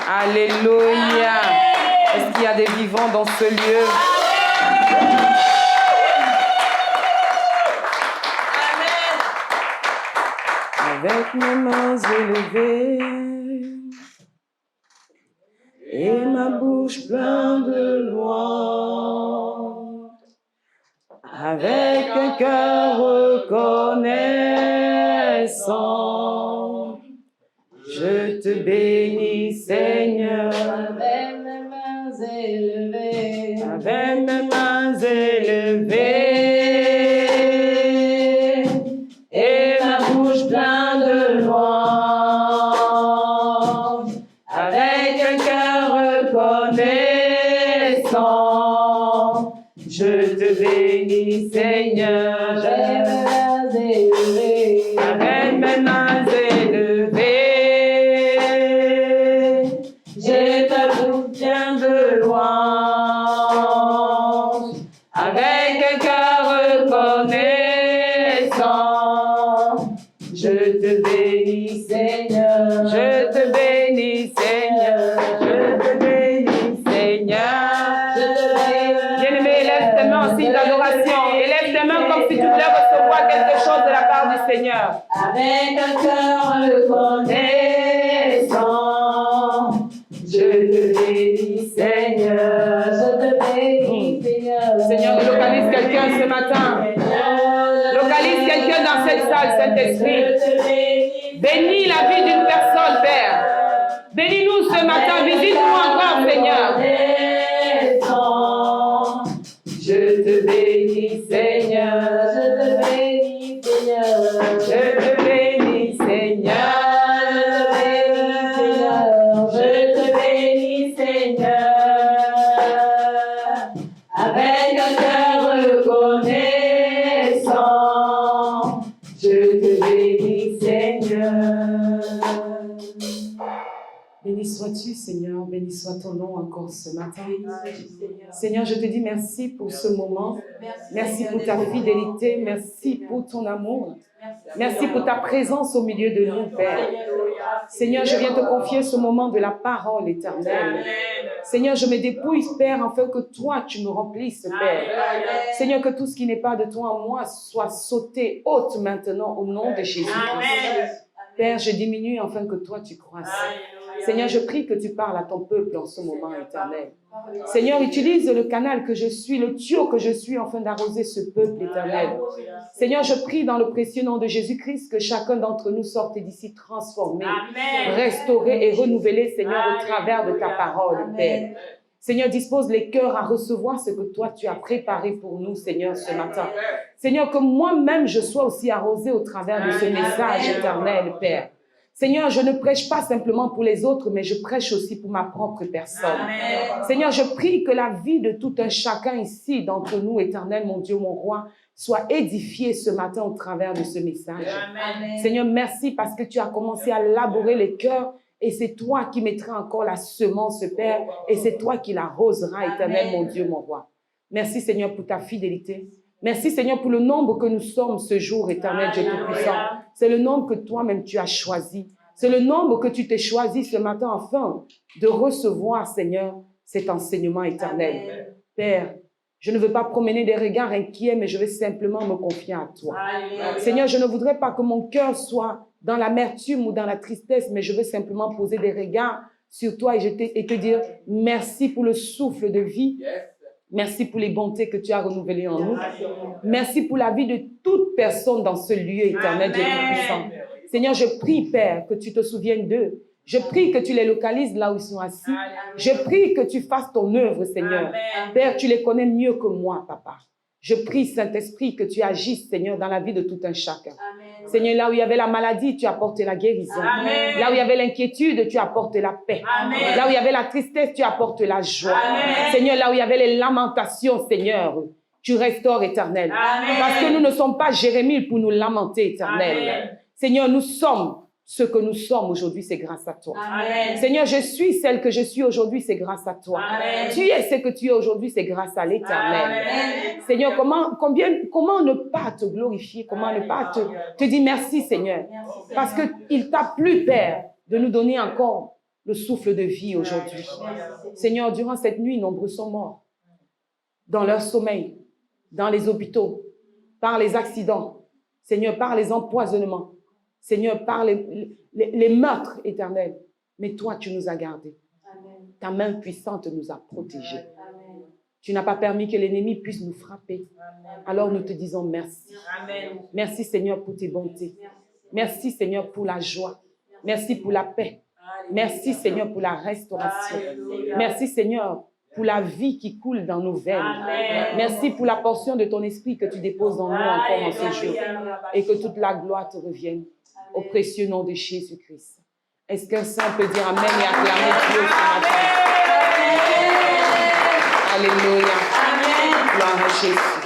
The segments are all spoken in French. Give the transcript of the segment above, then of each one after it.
Alléluia. Est-ce qu'il y a des vivants dans ce lieu? Avec mes mains élevées et ma bouche pleine de louange, avec un cœur reconnaissant, je te bénis, Seigneur. Avec mes mains élevées, Avec mes mains élevées et ma bouche pleine de louange, avec un cœur reconnaissant, je te bénis, Seigneur. Avec mes mains élevées, j'ai ta bouche pleine de louange, avec un cœur reconnaissant, je te bénis, Seigneur. Je te bénis, Seigneur. Je te bénis, Seigneur. Bien-aimé, élève tes mains en signe d'adoration. Élève tes mains comme si tu voulais recevoir quelque chose de la part du Seigneur. avec un cœur reconnaissant, je te bénis, Seigneur, je te bénis, Seigneur. Seigneur, localise quelqu'un ce matin. Localise quelqu'un dans cette salle, Saint-Esprit. Bénis la vie d'une personne, Père. Bénis-nous ce matin. Visite-nous encore, Seigneur. Je te bénis, Seigneur, je te bénis, Seigneur. Je te bénis, Seigneur. Je te bénis, Seigneur, avec un cœur reconnaissant, je te bénis, Seigneur. Béni sois-tu, Seigneur. Béni soit ton nom encore ce matin. Seigneur, je te dis merci pour ce moment. Merci pour ta fidélité. Merci pour ton amour. Merci pour ta présence au milieu de nous, Père. Seigneur, je viens te confier ce moment de la parole éternelle. Seigneur, je me dépouille, Père, afin que toi, tu me remplisses, Père. Seigneur, que tout ce qui n'est pas de toi en moi soit sauté, ôte maintenant au nom de Jésus-Christ. Père, je diminue afin que toi, tu croisses. Seigneur, je prie que tu parles à ton peuple en ce moment éternel. Seigneur, utilise le canal que je suis, le tuyau que je suis, afin d'arroser ce peuple éternel. Seigneur, je prie dans le précieux nom de Jésus-Christ que chacun d'entre nous sorte d'ici transformé, restauré et renouvelé, Seigneur, au travers de ta parole, Père. Seigneur, dispose les cœurs à recevoir ce que toi, tu as préparé pour nous, Seigneur, ce matin. Seigneur, que moi-même, je sois aussi arrosé au travers de ce message éternel, Père. Seigneur, je ne prêche pas simplement pour les autres, mais je prêche aussi pour ma propre personne. Amen. Seigneur, je prie que la vie de tout un chacun ici, d'entre nous, éternel, mon Dieu, mon roi, soit édifiée ce matin au travers de ce message. Amen. Seigneur, merci parce que tu as commencé à labourer les cœurs et c'est toi qui mettras encore la semence, Père, et c'est toi qui l'arroseras, éternel, mon Dieu, mon roi. Merci, Seigneur, pour ta fidélité. Merci, Seigneur, pour le nombre que nous sommes ce jour, éternel Dieu Tout-Puissant. C'est le nombre que toi-même tu as choisi. C'est le nombre que tu t'es choisi ce matin afin de recevoir, Seigneur, cet enseignement éternel. Amen. Père, je ne veux pas promener des regards inquiets, mais je veux simplement me confier à toi. Amen. Seigneur, je ne voudrais pas que mon cœur soit dans l'amertume ou dans la tristesse, mais je veux simplement poser des regards sur toi et te dire merci pour le souffle de vie. Merci pour les bontés que tu as renouvelées en nous. Merci pour la vie de toute personne dans ce lieu éternel, Dieu Tout-Puissant. Seigneur, je prie, Père, que tu te souviennes d'eux. Je prie que tu les localises là où ils sont assis. Je prie que tu fasses ton œuvre, Seigneur. Père, tu les connais mieux que moi, Papa. Je prie, Saint-Esprit, que tu agisses, Seigneur, dans la vie de tout un chacun. Amen. Seigneur, là où il y avait la maladie, tu apportes la guérison. Amen. Là où il y avait l'inquiétude, tu apportes la paix. Amen. Là où il y avait la tristesse, tu apportes la joie. Amen. Seigneur, là où il y avait les lamentations, Seigneur, tu restaures, éternel. Amen. Parce que nous ne sommes pas Jérémie pour nous lamenter, éternel. Amen. Seigneur, nous sommes ce que nous sommes aujourd'hui, c'est grâce à toi. Amen. Seigneur, je suis celle que je suis aujourd'hui, c'est grâce à toi. Amen. Tu es ce que tu es aujourd'hui, c'est grâce à l'Éternel. Seigneur, comment ne pas te glorifier, comment ne pas te dire merci, Seigneur. Parce qu'il t'a plu, Père, de nous donner encore le souffle de vie aujourd'hui. Seigneur, durant cette nuit, nombreux sont morts dans leur sommeil, dans les hôpitaux, par les accidents, Seigneur, par les empoisonnements, Seigneur, par les meurtres éternels. Mais toi, tu nous as gardés. Ta main puissante nous a protégés. Tu n'as pas permis que l'ennemi puisse nous frapper. Alors nous te disons merci. Merci Seigneur pour tes bontés. Merci Seigneur pour la joie. Merci pour la paix. Merci Seigneur pour la restauration. Merci Seigneur pour la vie qui coule dans nos veines. Merci pour la portion de ton esprit que tu déposes en nous encore en ce jour. Et que toute la gloire te revienne au précieux nom de Jésus-Christ. Est-ce qu'un saint peut dire Amen et acclamer Dieu ce matin? Alléluia. Gloire à Jésus.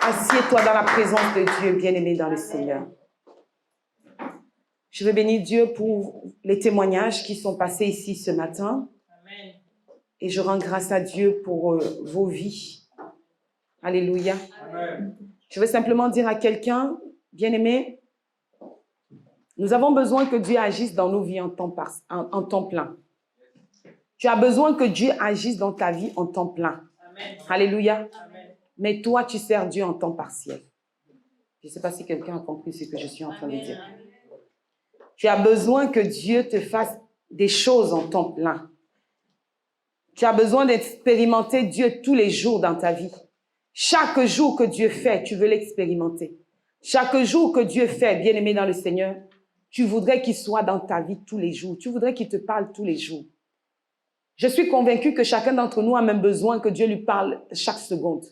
Assieds-toi dans la présence de Dieu, bien-aimé dans le Seigneur. Je veux bénir Dieu pour les témoignages qui sont passés ici ce matin. Et je rends grâce à Dieu pour vos vies. Alléluia. Amen. Je veux simplement dire à quelqu'un, bien-aimé, nous avons besoin que Dieu agisse dans nos vies en temps plein. Tu as besoin que Dieu agisse dans ta vie en temps plein. Amen. Alléluia. Amen. Mais toi, tu sers Dieu en temps partiel. Je ne sais pas si quelqu'un a compris ce que je suis en train de dire. Tu as besoin que Dieu te fasse des choses en temps plein. Tu as besoin d'expérimenter Dieu tous les jours dans ta vie. Chaque jour que Dieu fait, tu veux l'expérimenter. Chaque jour que Dieu fait, bien-aimé dans le Seigneur, tu voudrais qu'il soit dans ta vie tous les jours. Tu voudrais qu'il te parle tous les jours. Je suis convaincue que chacun d'entre nous a même besoin que Dieu lui parle chaque seconde.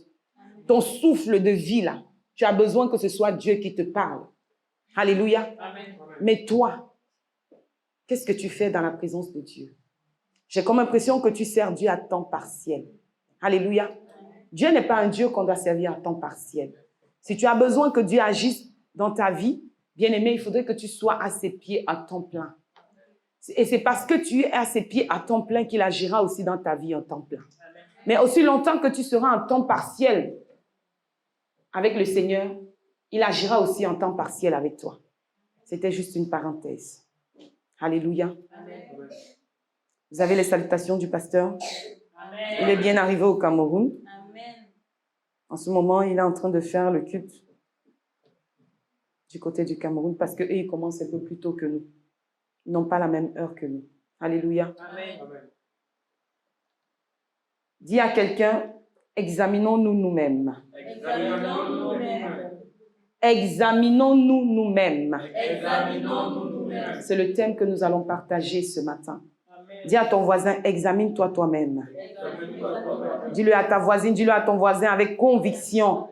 Ton souffle de vie là, tu as besoin que ce soit Dieu qui te parle. Alléluia. Amen. Mais toi, qu'est-ce que tu fais dans la présence de Dieu? J'ai comme impression que tu sers Dieu à temps partiel. Alléluia. Dieu n'est pas un Dieu qu'on doit servir à temps partiel. Si tu as besoin que Dieu agisse dans ta vie, bien-aimé, il faudrait que tu sois à ses pieds à temps plein. Et c'est parce que tu es à ses pieds à temps plein qu'il agira aussi dans ta vie en temps plein. Mais aussi longtemps que tu seras en temps partiel avec le Seigneur, il agira aussi en temps partiel avec toi. C'était juste une parenthèse. Alléluia. Amen. Vous avez les salutations du pasteur. Amen. Il est bien arrivé au Cameroun. Amen. En ce moment, il est en train de faire le culte du côté du Cameroun parce qu'eux, ils commencent un peu plus tôt que nous. Ils n'ont pas la même heure que nous. Alléluia. Amen. Dis à quelqu'un, examinons-nous nous-mêmes. Examinons-nous nous-mêmes. Examinons-nous nous-mêmes. Examinons-nous nous-mêmes. C'est le thème que nous allons partager ce matin. Amen. Dis à ton voisin, examine-toi toi-même. Examine-toi toi-même. Dis-le à ta voisine, dis-le à ton voisin avec conviction.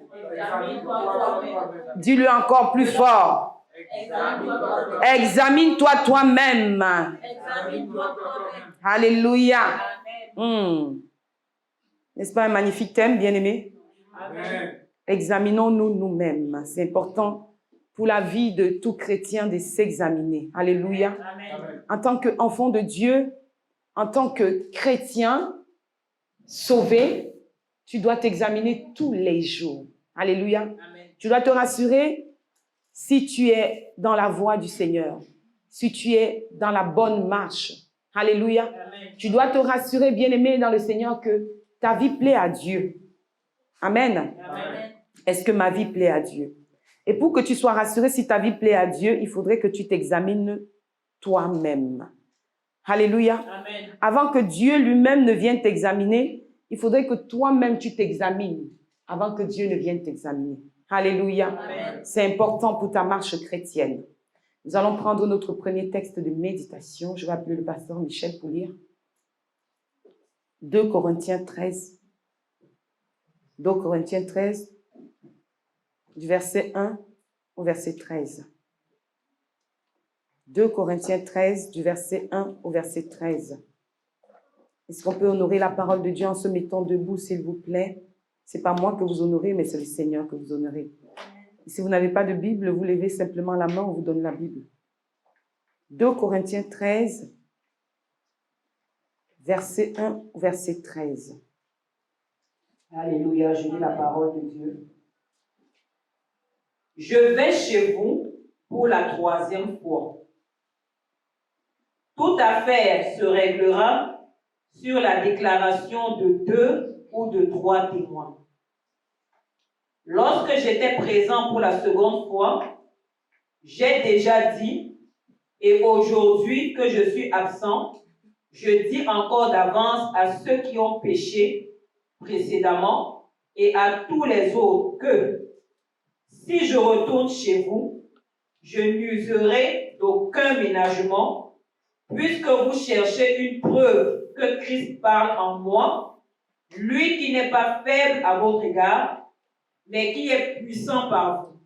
Dis-le encore plus fort. Examine-toi toi-même. Examine-toi toi-même. Alléluia. N'est-ce pas un magnifique thème, bien-aimé? Amen. Examinons-nous nous-mêmes. C'est important pour la vie de tout chrétien de s'examiner. Alléluia. Amen. En tant qu'enfant de Dieu, en tant que chrétien sauvé, tu dois t'examiner tous les jours. Alléluia. Amen. Tu dois te rassurer si tu es dans la voie du Seigneur, si tu es dans la bonne marche. Alléluia. Amen. Tu dois te rassurer, bien-aimé dans le Seigneur, que ta vie plaît à Dieu. Amen. Amen. Est-ce que ma vie plaît à Dieu? Et pour que tu sois rassuré si ta vie plaît à Dieu, il faudrait que tu t'examines toi-même. Alléluia. Amen. Avant que Dieu lui-même ne vienne t'examiner, il faudrait que toi-même tu t'examines avant que Dieu ne vienne t'examiner. Alléluia. Amen. C'est important pour ta marche chrétienne. Nous allons prendre notre premier texte de méditation. Je vais appeler le pasteur Michel pour lire. 2 Corinthiens 13. 2 Corinthiens 13, du verset 1 au verset 13. 2 Corinthiens 13, du verset 1 au verset 13. Est-ce qu'on peut honorer la parole de Dieu en se mettant debout, s'il vous plaît? Ce n'est pas moi que vous honorez, mais c'est le Seigneur que vous honorez. Et si vous n'avez pas de Bible, vous levez simplement la main, on vous donne la Bible. 2 Corinthiens 13, verset 1 au verset 13. Alléluia, je lis la parole de Dieu. Je vais chez vous pour la 3e fois. toute affaire se réglera sur la déclaration de 2 ou de 3 témoins. Lorsque j'étais présent pour la seconde fois, j'ai déjà dit, et aujourd'hui que je suis absent, je dis encore d'avance à ceux qui ont péché précédemment et à tous les autres que, si je retourne chez vous, je n'userai d'aucun ménagement, puisque vous cherchez une preuve que Christ parle en moi, lui qui n'est pas faible à votre égard, mais qui est puissant par vous.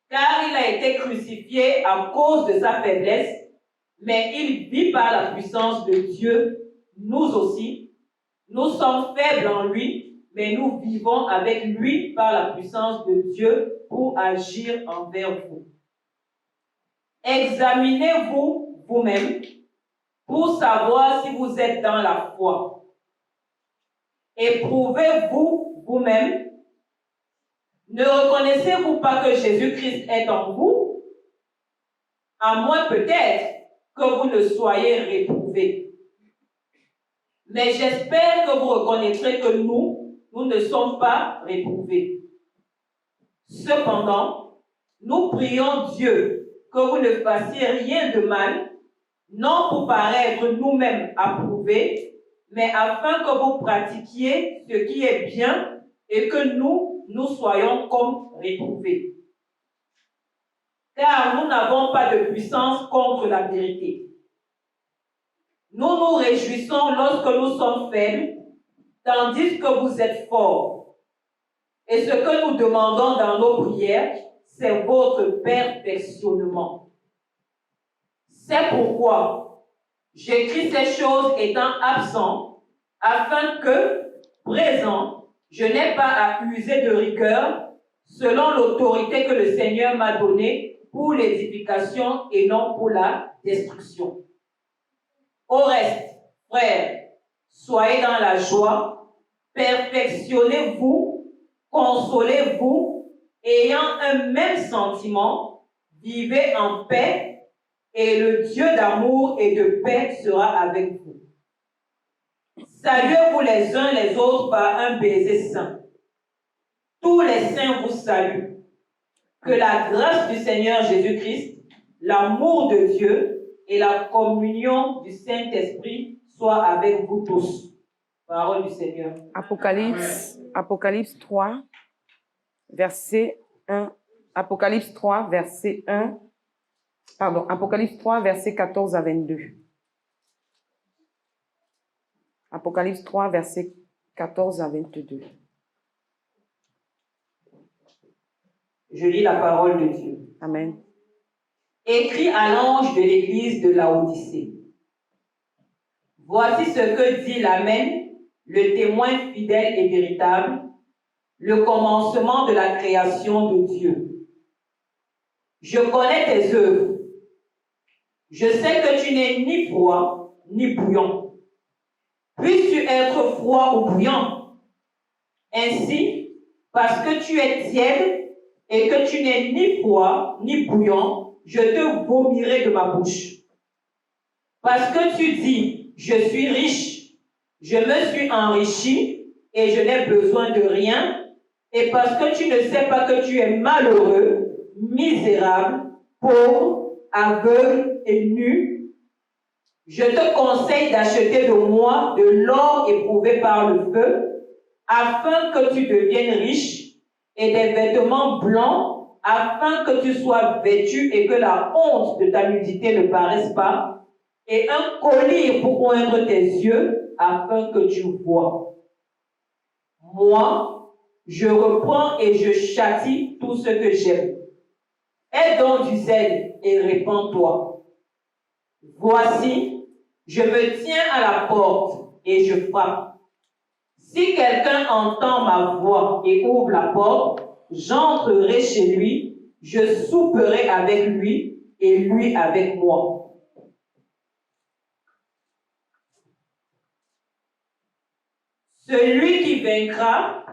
Car il a été crucifié à cause de sa faiblesse, mais il vit par la puissance de Dieu. Nous aussi, nous sommes faibles en lui, mais nous vivons avec lui par la puissance de Dieu pour agir envers vous. Examinez-vous vous-même pour savoir si vous êtes dans la foi. Éprouvez-vous vous-même. Ne reconnaissez-vous pas que Jésus-Christ est en vous? À moins peut-être que vous ne soyez réprouvés. Mais j'espère que vous reconnaîtrez que nous ne sommes pas réprouvés. Cependant, nous prions Dieu que vous ne fassiez rien de mal, non pour paraître nous-mêmes approuvés, mais afin que vous pratiquiez ce qui est bien et que nous soyons comme réprouvés. Car nous n'avons pas de puissance contre la vérité. Nous nous réjouissons lorsque nous sommes faibles, tandis que vous êtes forts. Et ce que nous demandons dans nos prières, c'est votre perfectionnement. C'est pourquoi j'écris ces choses étant absent, afin que, présent, je n'ai pas à user de rigueur, selon l'autorité que le Seigneur m'a donnée pour l'édification et non pour la destruction. Au reste, frères, soyez dans la joie, perfectionnez-vous, consolez-vous, ayant un même sentiment, vivez en paix, et le Dieu d'amour et de paix sera avec vous. Saluez-vous les uns les autres par un baiser saint. Tous les saints vous saluent. Que la grâce du Seigneur Jésus-Christ, l'amour de Dieu et la communion du Saint-Esprit soient avec vous tous. Parole du Seigneur. Apocalypse 3, verset 1. Apocalypse 3, verset 1. Pardon, Apocalypse 3, verset 14 à 22. Apocalypse 3, verset 14 à 22. Je lis la parole de Dieu. Amen. Écrit à l'ange de l'église de Laodicée. Voici ce que dit l'Amen, le témoin fidèle et véritable, le commencement de la création de Dieu. Je connais tes œuvres. Je sais que tu n'es ni froid ni bouillant. Puisses-tu être froid ou bouillant? Ainsi, parce que tu es tiède et que tu n'es ni froid ni bouillant, je te vomirai de ma bouche. Parce que tu dis, je suis riche, je me suis enrichi et je n'ai besoin de rien, et parce que tu ne sais pas que tu es malheureux, misérable, pauvre, aveugle et nu, je te conseille d'acheter de moi de l'or éprouvé par le feu, afin que tu deviennes riche, et des vêtements blancs, afin que tu sois vêtu et que la honte de ta nudité ne paraisse pas, et un collier pour oindre tes yeux, afin que tu vois. Moi, je reprends et je châtie tout ce que j'aime. Aie donc du zèle et répands-toi. Voici, je me tiens à la porte et je frappe. Si quelqu'un entend ma voix et ouvre la porte, j'entrerai chez lui, je souperai avec lui et lui avec moi. Celui qui vaincra,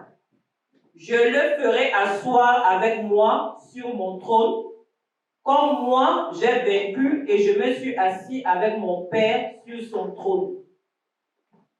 je le ferai asseoir avec moi sur mon trône, Comme moi, j'ai vaincu et je me suis assis avec mon Père sur son trône.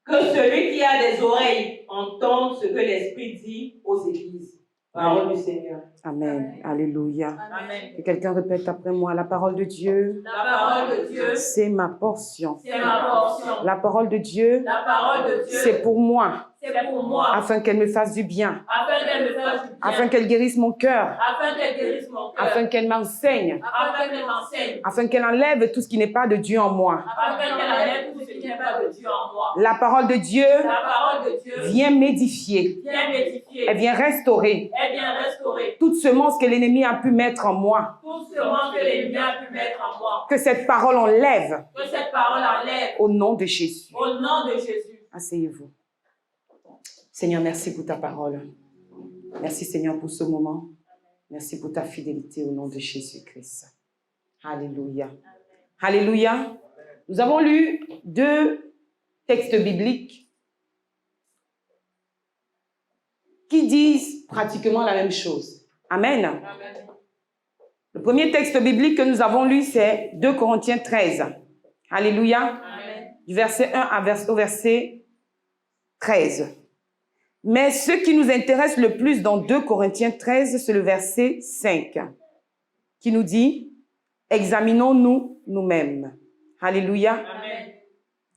Que celui qui a des oreilles entende ce que l'Esprit dit aux églises. Parole du Seigneur. Amen. Alléluia. Amen. Que quelqu'un répète après moi, la parole de Dieu, La parole de Dieu, c'est ma portion. c'est ma portion. La parole de Dieu, La parole de Dieu, c'est pour moi, c'est pour moi, afin qu'elle me fasse du bien, afin qu'elle me fasse du bien, afin qu'elle guérisse mon cœur, afin qu'elle guérisse mon cœur, afin qu'elle m'enseigne, afin qu'elle m'enseigne, afin qu'elle enlève tout ce qui n'est pas de Dieu en moi. afin qu'elle enlève tout ce qui n'est pas de Dieu en moi. La parole de Dieu La parole de Dieu vient m'édifier, vient m'édifier, elle vient restaurer elle vient restaurer toute semence que l'ennemi a pu mettre en moi. tout ce manque que l'ennemi a pu mettre en moi. Que cette parole enlève Que cette parole enlève au nom de Jésus. au nom de Jésus. Asseyez-vous. Seigneur, merci pour ta parole. Merci Seigneur pour ce moment. Merci pour ta fidélité au nom de Jésus-Christ. Alléluia. Alléluia. Nous avons lu 2 textes bibliques qui disent pratiquement la même chose. Amen. Amen. Le premier texte biblique que nous avons lu, c'est 2 Corinthiens 13. Alléluia. Amen. Du verset 1 au verset 13. Mais ce qui nous intéresse le plus dans 2 Corinthiens 13, c'est le verset 5, qui nous dit « Examinons-nous nous-mêmes ». Alléluia. Amen.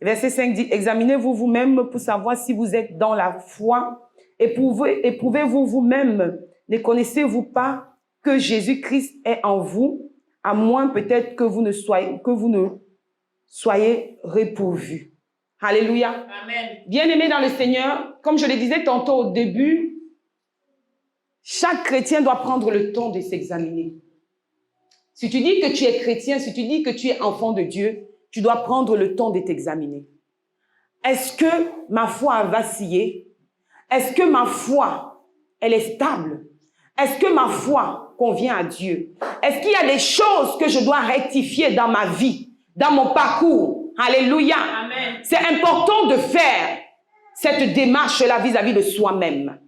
Verset 5 dit « Examinez-vous vous-même pour savoir si vous êtes dans la foi. Éprouvez-vous vous-même. Ne connaissez-vous pas que Jésus-Christ est en vous, à moins peut-être que vous ne soyez repouvrus. » Alléluia. Amen. Bien-aimés dans le Seigneur, comme je le disais tantôt au début, chaque chrétien doit prendre le temps de s'examiner. Si tu dis que tu es chrétien, si tu dis que tu es enfant de Dieu, tu dois prendre le temps de t'examiner. Est-ce que ma foi a vacillé? Est-ce que ma foi, elle est stable? Est-ce que ma foi convient à Dieu? Est-ce qu'il y a des choses que je dois rectifier dans ma vie, dans mon parcours? Alléluia. Amen. C'est important de faire cette démarche-là vis-à-vis de soi-même.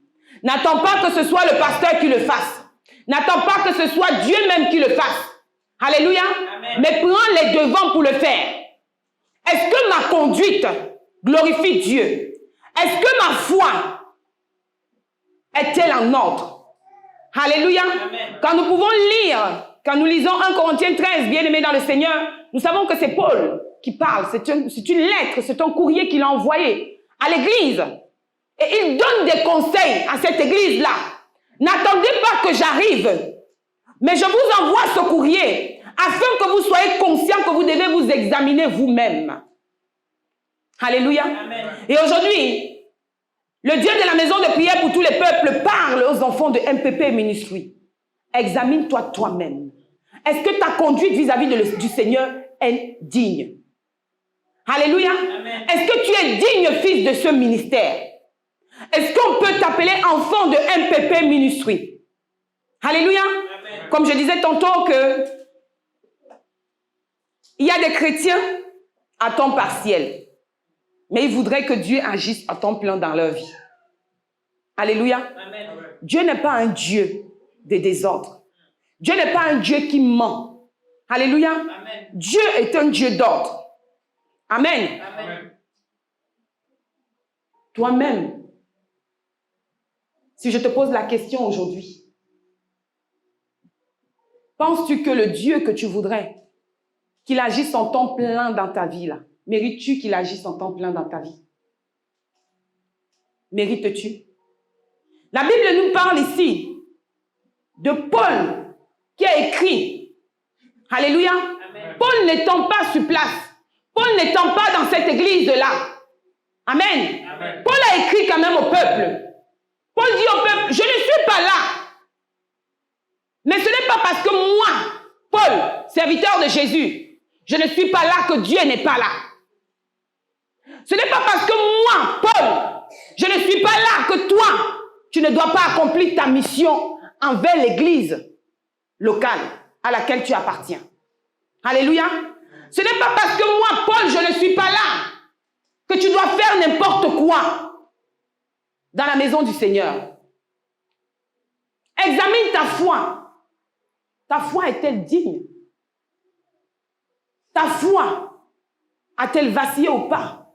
N'attends pas que ce soit le pasteur qui le fasse. N'attends pas que ce soit Dieu même qui le fasse. Alléluia. Amen. Mais prends les devants pour le faire. Est-ce que ma conduite glorifie Dieu? Est-ce que ma foi est-elle en ordre? Alléluia. Amen. Quand nous pouvons lire, quand nous lisons 1 Corinthiens 13, bien-aimés dans le Seigneur, nous savons que c'est Paul qui parle. C'est une lettre, c'est un courrier qu'il a envoyé à l'église. Et il donne des conseils à cette église-là. N'attendez pas que j'arrive, mais je vous envoie ce courrier afin que vous soyez conscients que vous devez vous examiner vous-même. Alléluia. Amen. Et aujourd'hui, le Dieu de la maison de prière pour tous les peuples parle aux enfants de MPP Ministry. Examine-toi toi-même. Est-ce que ta conduite vis-à-vis du Seigneur est digne? Alléluia. Amen. Est-ce que tu es digne fils de ce ministère? Est-ce qu'on peut t'appeler enfant de MPP Ministry? Alléluia. Amen. Comme je disais tantôt que il y a des chrétiens à temps partiel, mais ils voudraient que Dieu agisse à temps plein dans leur vie. Alléluia. Amen. Dieu n'est pas un Dieu de désordre. Dieu n'est pas un Dieu qui ment. Alléluia. Amen. Dieu est un Dieu d'ordre. Amen. Amen. Toi-même, si je te pose la question aujourd'hui, penses-tu que le Dieu que tu voudrais, qu'il agisse en temps plein dans ta vie, là, mérites-tu qu'il agisse en temps plein dans ta vie? Mérites-tu? La Bible nous parle ici de Paul qui a écrit. Alléluia. Amen. Paul n'étant pas sur place. Paul n'étant pas dans cette église-là. Amen. Amen. Paul a écrit quand même au peuple. Paul dit au peuple, je ne suis pas là. Mais ce n'est pas parce que moi, Paul, serviteur de Jésus, je ne suis pas là que Dieu n'est pas là. Ce n'est pas parce que moi, Paul, je ne suis pas là que toi, tu ne dois pas accomplir ta mission envers l'église locale à laquelle tu appartiens. Alléluia. Ce n'est pas parce que moi, Paul, je ne suis pas là que tu dois faire n'importe quoi dans la maison du Seigneur. Examine ta foi. Ta foi est-elle digne? Ta foi a-t-elle vacillé ou pas?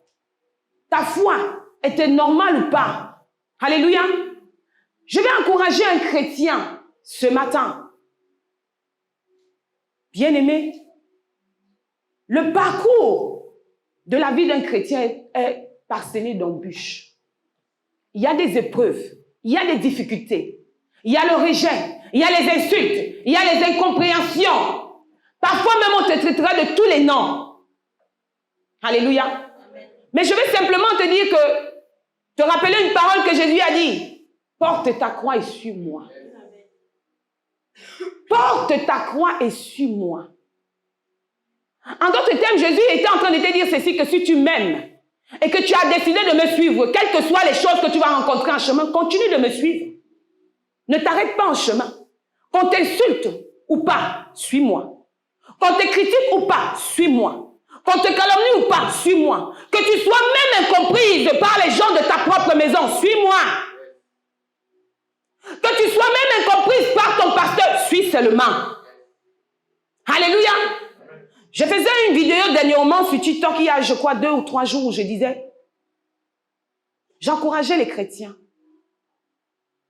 Ta foi est-elle normale ou pas? Alléluia. Je vais encourager un chrétien ce matin. Bien-aimé, le parcours de la vie d'un chrétien est parsemé d'embûches. Il y a des épreuves, il y a des difficultés, il y a le rejet, il y a les insultes, il y a les incompréhensions. Parfois même on te traitera de tous les noms. Alléluia. Amen. Mais je vais simplement te dire que, te rappeler une parole que Jésus a dit. Porte ta croix et suis-moi. Porte ta croix et suis-moi. En d'autres termes, Jésus était en train de te dire ceci, que si tu m'aimes et que tu as décidé de me suivre, quelles que soient les choses que tu vas rencontrer en chemin, continue de me suivre. Ne t'arrête pas en chemin. Qu'on t'insulte ou pas, suis-moi. Qu'on te critique ou pas, suis-moi. Qu'on te calomnie ou pas, suis-moi. Que tu sois même incomprise par les gens de ta propre maison, suis-moi. Que tu sois même incomprise par ton pasteur, suis seulement. Alléluia. Je faisais une vidéo dernièrement sur TikTok il y a, je crois, 2 ou 3 jours où je disais, j'encourageais les chrétiens.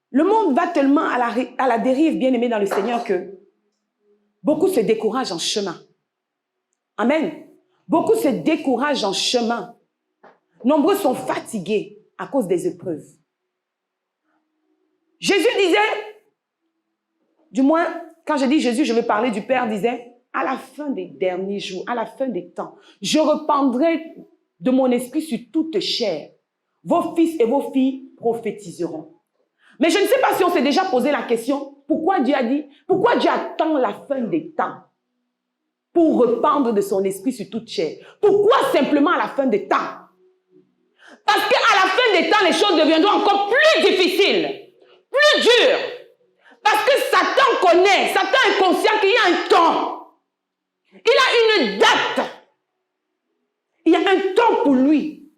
Le monde va tellement à la dérive, bien-aimé dans le Seigneur, que beaucoup se découragent en chemin. Amen. Beaucoup se découragent en chemin. Nombreux sont fatigués à cause des épreuves. Jésus disait, du moins, quand je dis Jésus, je veux parler du Père, disait, à la fin des derniers jours, à la fin des temps, je répandrai de mon esprit sur toute chair. Vos fils et vos filles prophétiseront. Mais je ne sais pas si on s'est déjà posé la question, pourquoi Dieu a dit, pourquoi Dieu attend la fin des temps pour répandre de son esprit sur toute chair? Pourquoi simplement à la fin des temps? Parce qu'à la fin des temps, les choses deviendront encore plus difficiles, plus dures. Parce que Satan connaît, Satan est conscient qu'il y a un temps. Il a une date. Il y a un temps pour lui.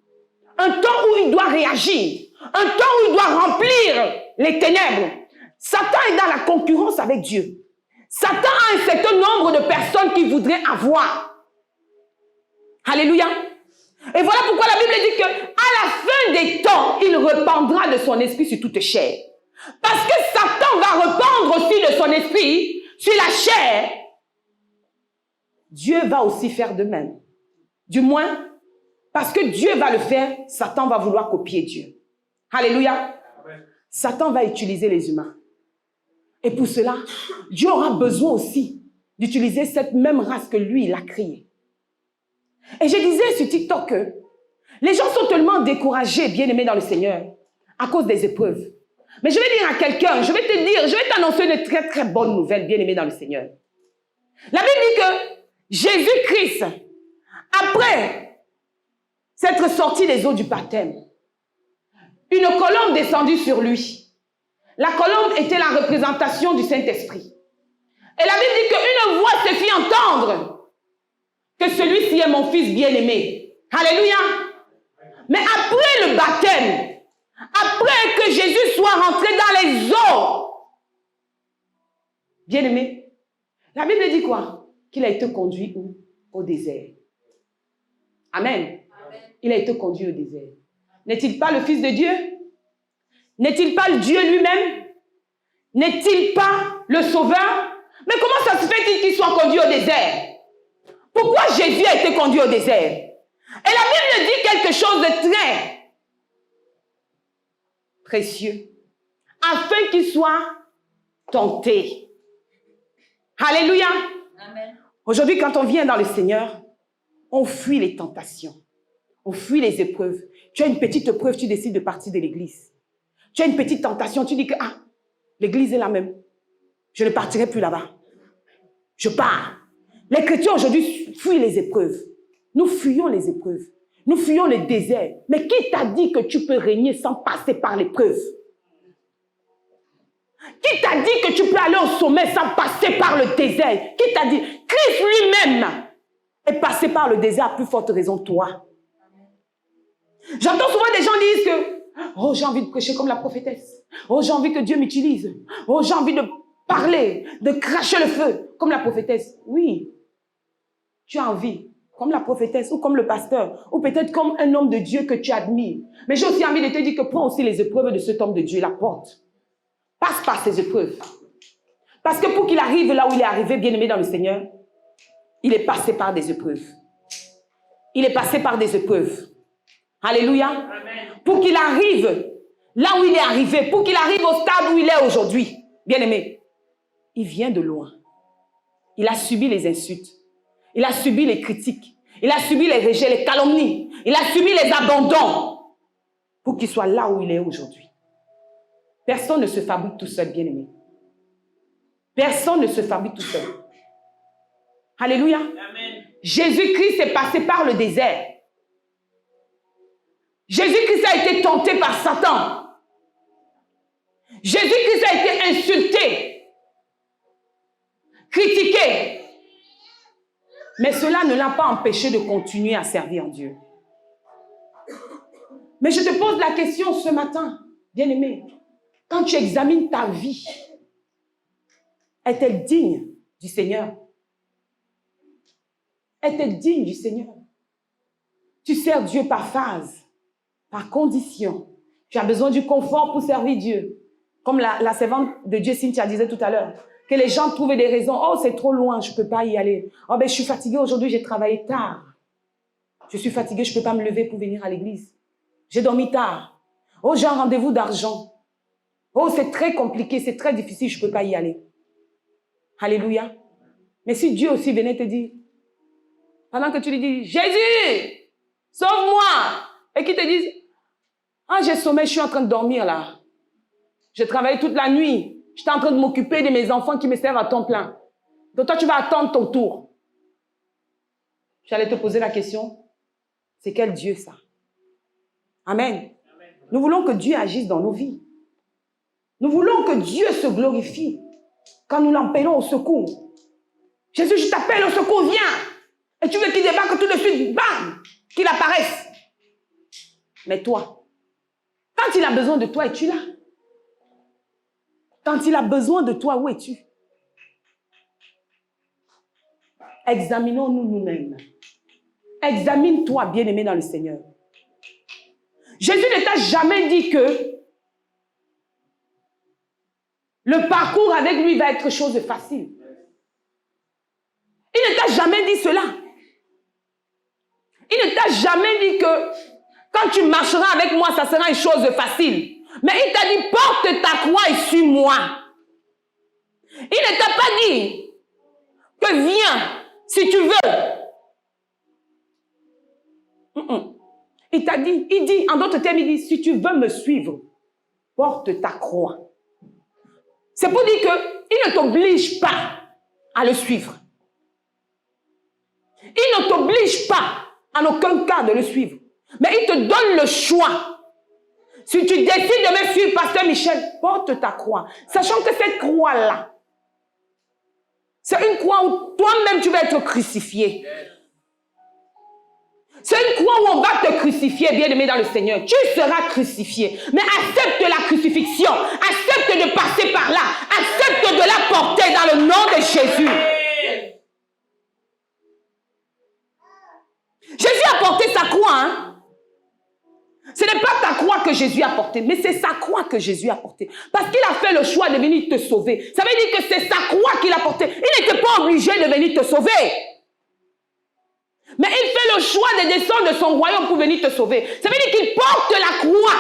Un temps où il doit réagir. Un temps où il doit remplir les ténèbres. Satan est dans la concurrence avec Dieu. Satan a un certain nombre de personnes qu'il voudrait avoir. Alléluia. Et voilà pourquoi la Bible dit qu'à la fin des temps, il répandra de son esprit sur toute chair. Parce que Satan va répandre aussi de son esprit sur la chair. Dieu va aussi faire de même. Du moins, parce que Dieu va le faire, Satan va vouloir copier Dieu. Alléluia. Amen. Satan va utiliser les humains. Et pour cela, Dieu aura besoin aussi d'utiliser cette même race que lui, il a créée. Et je disais sur TikTok que les gens sont tellement découragés, bien-aimés dans le Seigneur, à cause des épreuves. Mais je vais dire à quelqu'un, je vais t'annoncer une très très bonne nouvelle, bien-aimé dans le Seigneur. La Bible dit que Jésus-Christ, après s'être sorti des eaux du baptême, une colombe descendue sur lui. La colombe était la représentation du Saint-Esprit. Et la Bible dit qu'une voix se fit entendre que celui-ci est mon fils bien-aimé. Alléluia. Mais après le baptême, après que Jésus soit rentré dans les eaux, bien-aimé, la Bible dit quoi? Qu'il a été conduit où? Au désert. Amen. Amen. Il a été conduit au désert. N'est-il pas le Fils de Dieu? N'est-il pas le Dieu lui-même? N'est-il pas le Sauveur? Mais comment ça se fait-il qu'il soit conduit au désert? Pourquoi Jésus a été conduit au désert? Et la Bible dit quelque chose de très précieux. Afin qu'il soit tenté. Alléluia. Amen. Aujourd'hui, quand on vient dans le Seigneur, on fuit les tentations. On fuit les épreuves. Tu as une petite épreuve, tu décides de partir de l'église. Tu as une petite tentation, tu dis que l'église est la même. Je ne partirai plus là-bas. Je pars. Les chrétiens aujourd'hui fuient les épreuves. Nous fuyons les épreuves. Nous fuyons le désert. Mais qui t'a dit que tu peux régner sans passer par l'épreuve? Qui t'a dit que tu peux aller au sommet sans passer par le désert? Qui t'a dit? Christ lui-même est passé par le désert à plus forte raison toi. J'entends souvent des gens dire que oh, j'ai envie de prêcher comme la prophétesse. Oh, j'ai envie que Dieu m'utilise. Oh, j'ai envie de... parler, de cracher le feu, comme la prophétesse. Oui, tu as envie, comme la prophétesse ou comme le pasteur, ou peut-être comme un homme de Dieu que tu admires. Mais j'ai aussi envie de te dire que prends aussi les épreuves de cet homme de Dieu, la porte. Passe par ces épreuves. Parce que pour qu'il arrive là où il est arrivé, bien-aimé dans le Seigneur, il est passé par des épreuves. Il est passé par des épreuves. Alléluia. Amen. Pour qu'il arrive là où il est arrivé, pour qu'il arrive au stade où il est aujourd'hui, bien-aimé, il vient de loin. Il a subi les insultes. Il a subi les critiques. Il a subi les rejets, les calomnies. Il a subi les abandons pour qu'il soit là où il est aujourd'hui. Personne ne se fabrique tout seul, bien-aimé. Personne ne se fabrique tout seul. Alléluia. Amen. Jésus-Christ est passé par le désert. Jésus-Christ a été tenté par Satan. Jésus-Christ a été insulté, critiqué. Mais cela ne l'a pas empêché de continuer à servir Dieu. Mais je te pose la question ce matin, bien-aimé, quand tu examines ta vie, est-elle digne du Seigneur? Est-elle digne du Seigneur? Tu sers Dieu par phase, par condition. Tu as besoin du confort pour servir Dieu. Comme la servante de Dieu, Cynthia, disait tout à l'heure, que les gens trouvent des raisons. Oh, c'est trop loin, je ne peux pas y aller. Oh, ben, je suis fatiguée aujourd'hui, j'ai travaillé tard. Je suis fatiguée, je ne peux pas me lever pour venir à l'église. J'ai dormi tard. Oh, j'ai un rendez-vous d'argent. Oh, c'est très compliqué, c'est très difficile, je ne peux pas y aller. Alléluia. Mais si Dieu aussi venait te dire, pendant que tu lui dis, Jésus, sauve-moi, et qu'il te dise, ah, j'ai sommeil, je suis en train de dormir là. J'ai travaillé toute la nuit. J'étais en train de m'occuper de mes enfants qui me servent à temps plein. Donc toi, tu vas attendre ton tour. J'allais te poser la question, c'est quel Dieu ça? Amen. Nous voulons que Dieu agisse dans nos vies. Nous voulons que Dieu se glorifie quand nous l'appelons au secours. Jésus, je t'appelle au secours, viens. Et tu veux qu'il débarque tout de suite, bam, qu'il apparaisse. Mais toi, quand il a besoin de toi, es-tu là? Quand il a besoin de toi, où es-tu? Examinons-nous nous-mêmes. Examine-toi, bien-aimé dans le Seigneur. Jésus ne t'a jamais dit que le parcours avec lui va être chose facile. Il ne t'a jamais dit cela. Il ne t'a jamais dit que quand tu marcheras avec moi, ça sera une chose facile. Mais il t'a dit, porte ta croix et suis-moi. Il ne t'a pas dit que viens si tu veux. Il t'a dit, il dit, en d'autres termes, il dit, si tu veux me suivre, porte ta croix. C'est pour dire qu'il ne t'oblige pas à le suivre. Il ne t'oblige pas en aucun cas de le suivre. Mais il te donne le choix. Si tu décides de me suivre, Pasteur Michel, porte ta croix. Sachant que cette croix-là, c'est une croix où toi-même tu vas être crucifié. C'est une croix où on va te crucifier, bien-aimé dans le Seigneur. Tu seras crucifié. Mais accepte la crucifixion. Accepte de passer par là. Accepte de la porter dans le nom de Jésus. Jésus a porté sa croix, hein? Ce n'est pas ta croix que Jésus a portée, mais c'est sa croix que Jésus a portée. Parce qu'il a fait le choix de venir te sauver. Ça veut dire que c'est sa croix qu'il a portée. Il n'était pas obligé de venir te sauver. Mais il fait le choix de descendre de son royaume pour venir te sauver. Ça veut dire qu'il porte la croix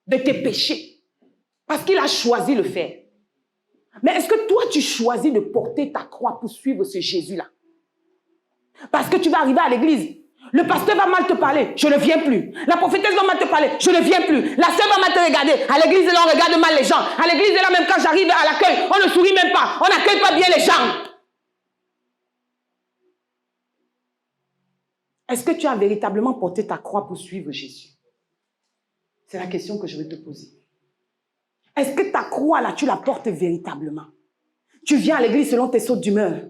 de tes péchés. Parce qu'il a choisi de le faire. Mais est-ce que toi, tu choisis de porter ta croix pour suivre ce Jésus-là? Parce que tu vas arriver à l'église. Le pasteur va mal te parler, je ne viens plus. La prophétesse va mal te parler, je ne viens plus. La sœur va mal te regarder. À l'église, là, on regarde mal les gens. À l'église, là, même quand j'arrive à l'accueil, on ne sourit même pas. On n'accueille pas bien les gens. Est-ce que tu as véritablement porté ta croix pour suivre Jésus? C'est la question que je vais te poser. Est-ce que ta croix, là, tu la portes véritablement? Tu viens à l'église selon tes sautes d'humeur.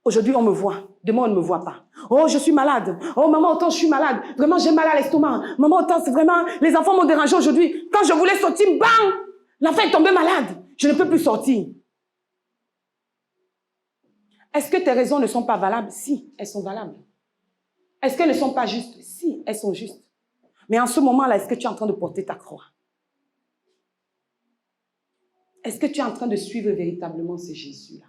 Aujourd'hui, on me voit. Demain, on ne me voit pas. Oh, je suis malade. Oh, maman, autant je suis malade. Vraiment, j'ai mal à l'estomac. Maman, autant, c'est vraiment... Les enfants m'ont dérangé aujourd'hui. Quand je voulais sortir, bam! L'enfant est tombé malade. Je ne peux plus sortir. Est-ce que tes raisons ne sont pas valables? Si, elles sont valables. Est-ce qu'elles ne sont pas justes? Si, elles sont justes. Mais en ce moment-là, est-ce que tu es en train de porter ta croix? Est-ce que tu es en train de suivre véritablement ce Jésus-là?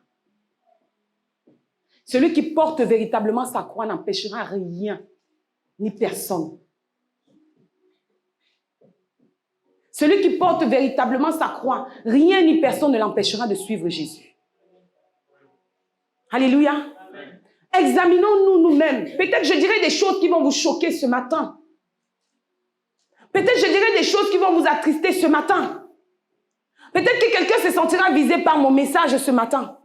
Celui qui porte véritablement sa croix n'empêchera rien, ni personne. Celui qui porte véritablement sa croix, rien ni personne ne l'empêchera de suivre Jésus. Alléluia. Amen. Examinons-nous nous-mêmes. Peut-être je dirai des choses qui vont vous choquer ce matin. Peut-être je dirai des choses qui vont vous attrister ce matin. Peut-être que quelqu'un se sentira visé par mon message ce matin.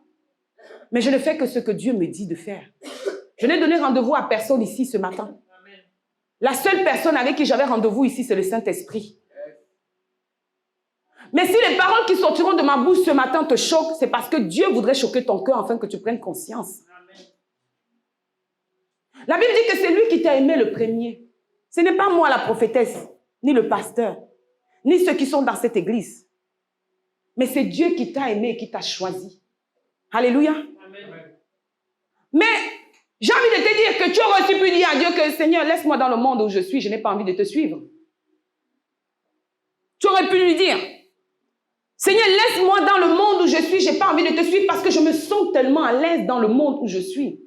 Mais je ne fais que ce que Dieu me dit de faire. Je n'ai donné rendez-vous à personne ici ce matin. La seule personne avec qui j'avais rendez-vous ici, c'est le Saint-Esprit. Mais si les paroles qui sortiront de ma bouche ce matin te choquent, c'est parce que Dieu voudrait choquer ton cœur afin que tu prennes conscience. La Bible dit que c'est lui qui t'a aimé le premier. Ce n'est pas moi la prophétesse, ni le pasteur, ni ceux qui sont dans cette église. Mais c'est Dieu qui t'a aimé et qui t'a choisi. Alléluia. Amen. Mais j'ai envie de te dire que tu aurais aussi pu dire à Dieu que Seigneur, laisse-moi dans le monde où je suis, je n'ai pas envie de te suivre. Tu aurais pu lui dire, Seigneur, laisse-moi dans le monde où je suis, je n'ai pas envie de te suivre parce que je me sens tellement à l'aise dans le monde où je suis.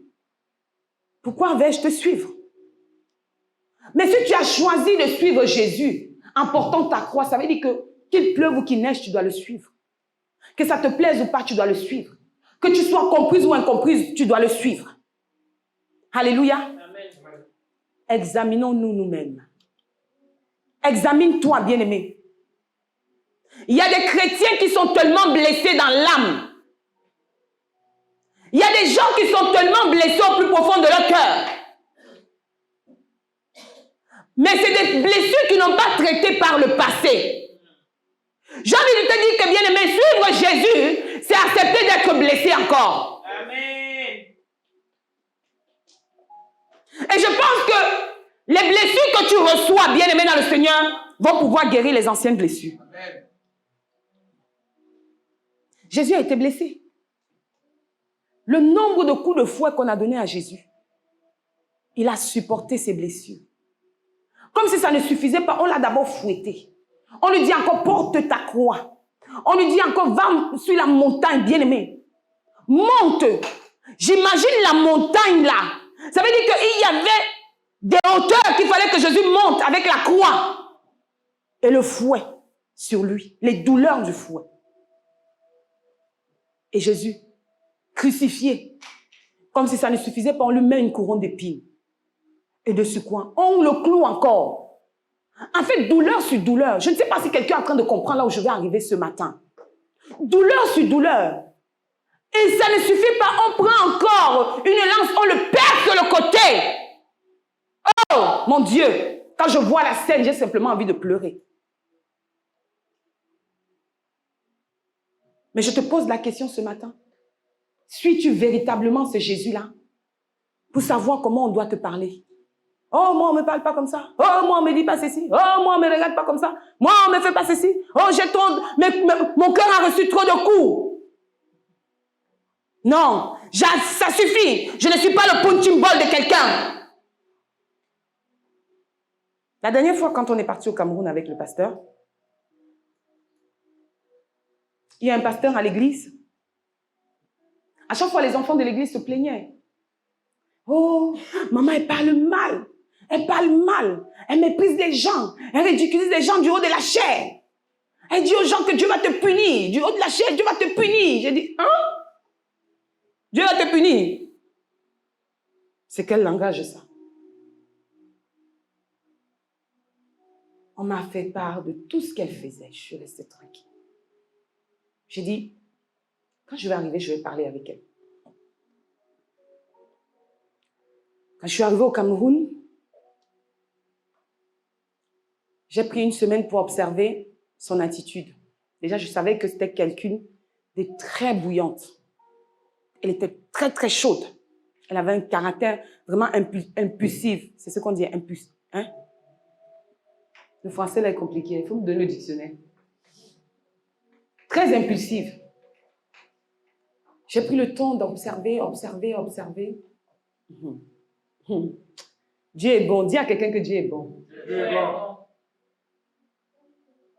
Pourquoi vais-je te suivre? Mais si tu as choisi de suivre Jésus en portant ta croix, ça veut dire que qu'il pleuve ou qu'il neige, tu dois le suivre. Que ça te plaise ou pas, tu dois le suivre. Que tu sois comprise ou incomprise, tu dois le suivre. Alléluia. Amen. Examinons-nous nous-mêmes. Examine-toi, bien-aimé. Il y a des chrétiens qui sont tellement blessés dans l'âme. Il y a des gens qui sont tellement blessés au plus profond de leur cœur. Mais c'est des blessures qui n'ont pas traité par le passé. J'ai envie de te dire que, bien-aimé, suivre Jésus, c'est accepter d'être blessé encore. Amen. Et je pense que les blessures que tu reçois, bien-aimé dans le Seigneur, vont pouvoir guérir les anciennes blessures. Amen. Jésus a été blessé. Le nombre de coups de fouet qu'on a donné à Jésus, il a supporté ses blessures. Comme si ça ne suffisait pas, on l'a d'abord fouetté. On lui dit encore, porte ta croix. On lui dit encore, va sur la montagne, bien-aimé. Monte. J'imagine la montagne là. Ça veut dire qu'il y avait des hauteurs qu'il fallait que Jésus monte avec la croix. Et le fouet sur lui. Les douleurs du fouet. Et Jésus, crucifié, comme si ça ne suffisait pas, on lui met une couronne d'épines. Et dessus quoi? On le cloue encore. En fait, douleur sur douleur. Je ne sais pas si quelqu'un est en train de comprendre là où je vais arriver ce matin. Douleur sur douleur. Et ça ne suffit pas, on prend encore une lance, on le perce de le côté. Oh, mon Dieu. Quand je vois la scène, j'ai simplement envie de pleurer. Mais je te pose la question ce matin. Suis-tu véritablement ce Jésus-là pour savoir comment on doit te parler? Oh, moi, on ne me parle pas comme ça. Oh, moi, on ne me dit pas ceci. Oh, moi, on ne me regarde pas comme ça. Moi, on ne me fait pas ceci. Oh, j'ai trop... mon cœur a reçu trop de coups. Non, ça suffit. Je ne suis pas le punching ball de quelqu'un. La dernière fois, quand on est parti au Cameroun avec le pasteur, il y a un pasteur à l'église. À chaque fois, les enfants de l'église se plaignaient. Oh, maman, elle parle mal. Elle parle mal. Elle méprise les gens. Elle ridiculise les gens du haut de la chair. Elle dit aux gens que Dieu va te punir. Du haut de la chair, Dieu va te punir. J'ai dit, hein? Dieu va te punir. C'est quel langage ça? On m'a fait part de tout ce qu'elle faisait. Je suis restée tranquille. J'ai dit, quand je vais arriver, je vais parler avec elle. Quand je suis arrivée au Cameroun, j'ai pris une semaine pour observer son attitude. Déjà, je savais que c'était quelqu'une de très bouillante. Elle était très, très chaude. Elle avait un caractère vraiment impulsif. C'est ce qu'on dit, impulsif. Hein? Le français, là, est compliqué. Il faut me donner le dictionnaire. très impulsive. J'ai pris le temps d'observer. Dieu est bon. Dis à quelqu'un que Dieu est bon.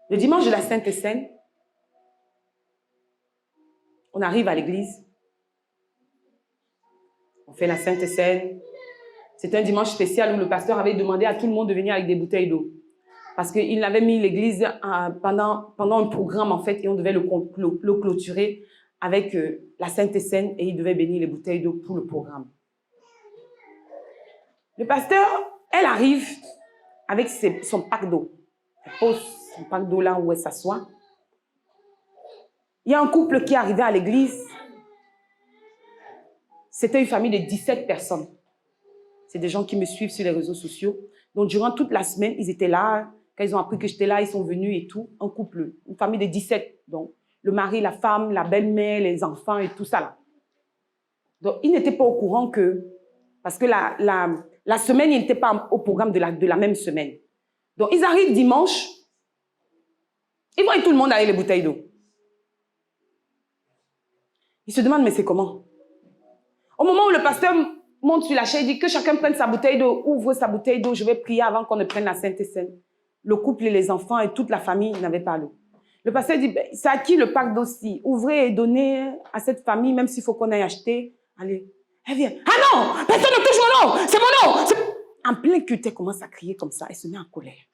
Le dimanche de la Sainte Seine, on arrive à l'église. On fait la Sainte Seine. C'est un dimanche spécial où le pasteur avait demandé à tout le monde de venir avec des bouteilles d'eau. Parce qu'il avait mis l'église pendant un programme, en fait, et on devait le clôturer avec la Sainte Seine et il devait bénir les bouteilles d'eau pour le programme. Le pasteur, elle arrive avec son pack d'eau. Elle pose son pack d'eau là où elle s'assoit. Il y a un couple qui est arrivé à l'église. C'était une famille de 17 personnes. C'est des gens qui me suivent sur les réseaux sociaux. Donc, durant toute la semaine, ils étaient là. Quand ils ont appris que j'étais là, ils sont venus et tout. Un couple, une famille de 17. Donc, le mari, la femme, la belle-mère, les enfants et tout ça là. Donc, ils n'étaient pas au courant que... Parce que la semaine, ils n'étaient pas au programme de la même semaine. Donc, ils arrivent dimanche. Ils voient tout le monde avec les bouteilles d'eau. Ils se demandent, mais c'est comment? Au moment où le pasteur monte sur la chaise, il dit que chacun prenne sa bouteille d'eau, ouvre sa bouteille d'eau, je vais prier avant qu'on ne prenne la Sainte Seine. Le couple et les enfants et toute la famille n'avaient pas l'eau. Le pasteur dit, c'est à qui le pack d'eau-ci? Ouvrez et donnez à cette famille, même s'il faut qu'on aille acheter. Allez. Elle vient. Ah non! Personne ne touche mon eau! C'est mon eau! En plein culte, elle commence à crier comme ça. Elle se met en colère.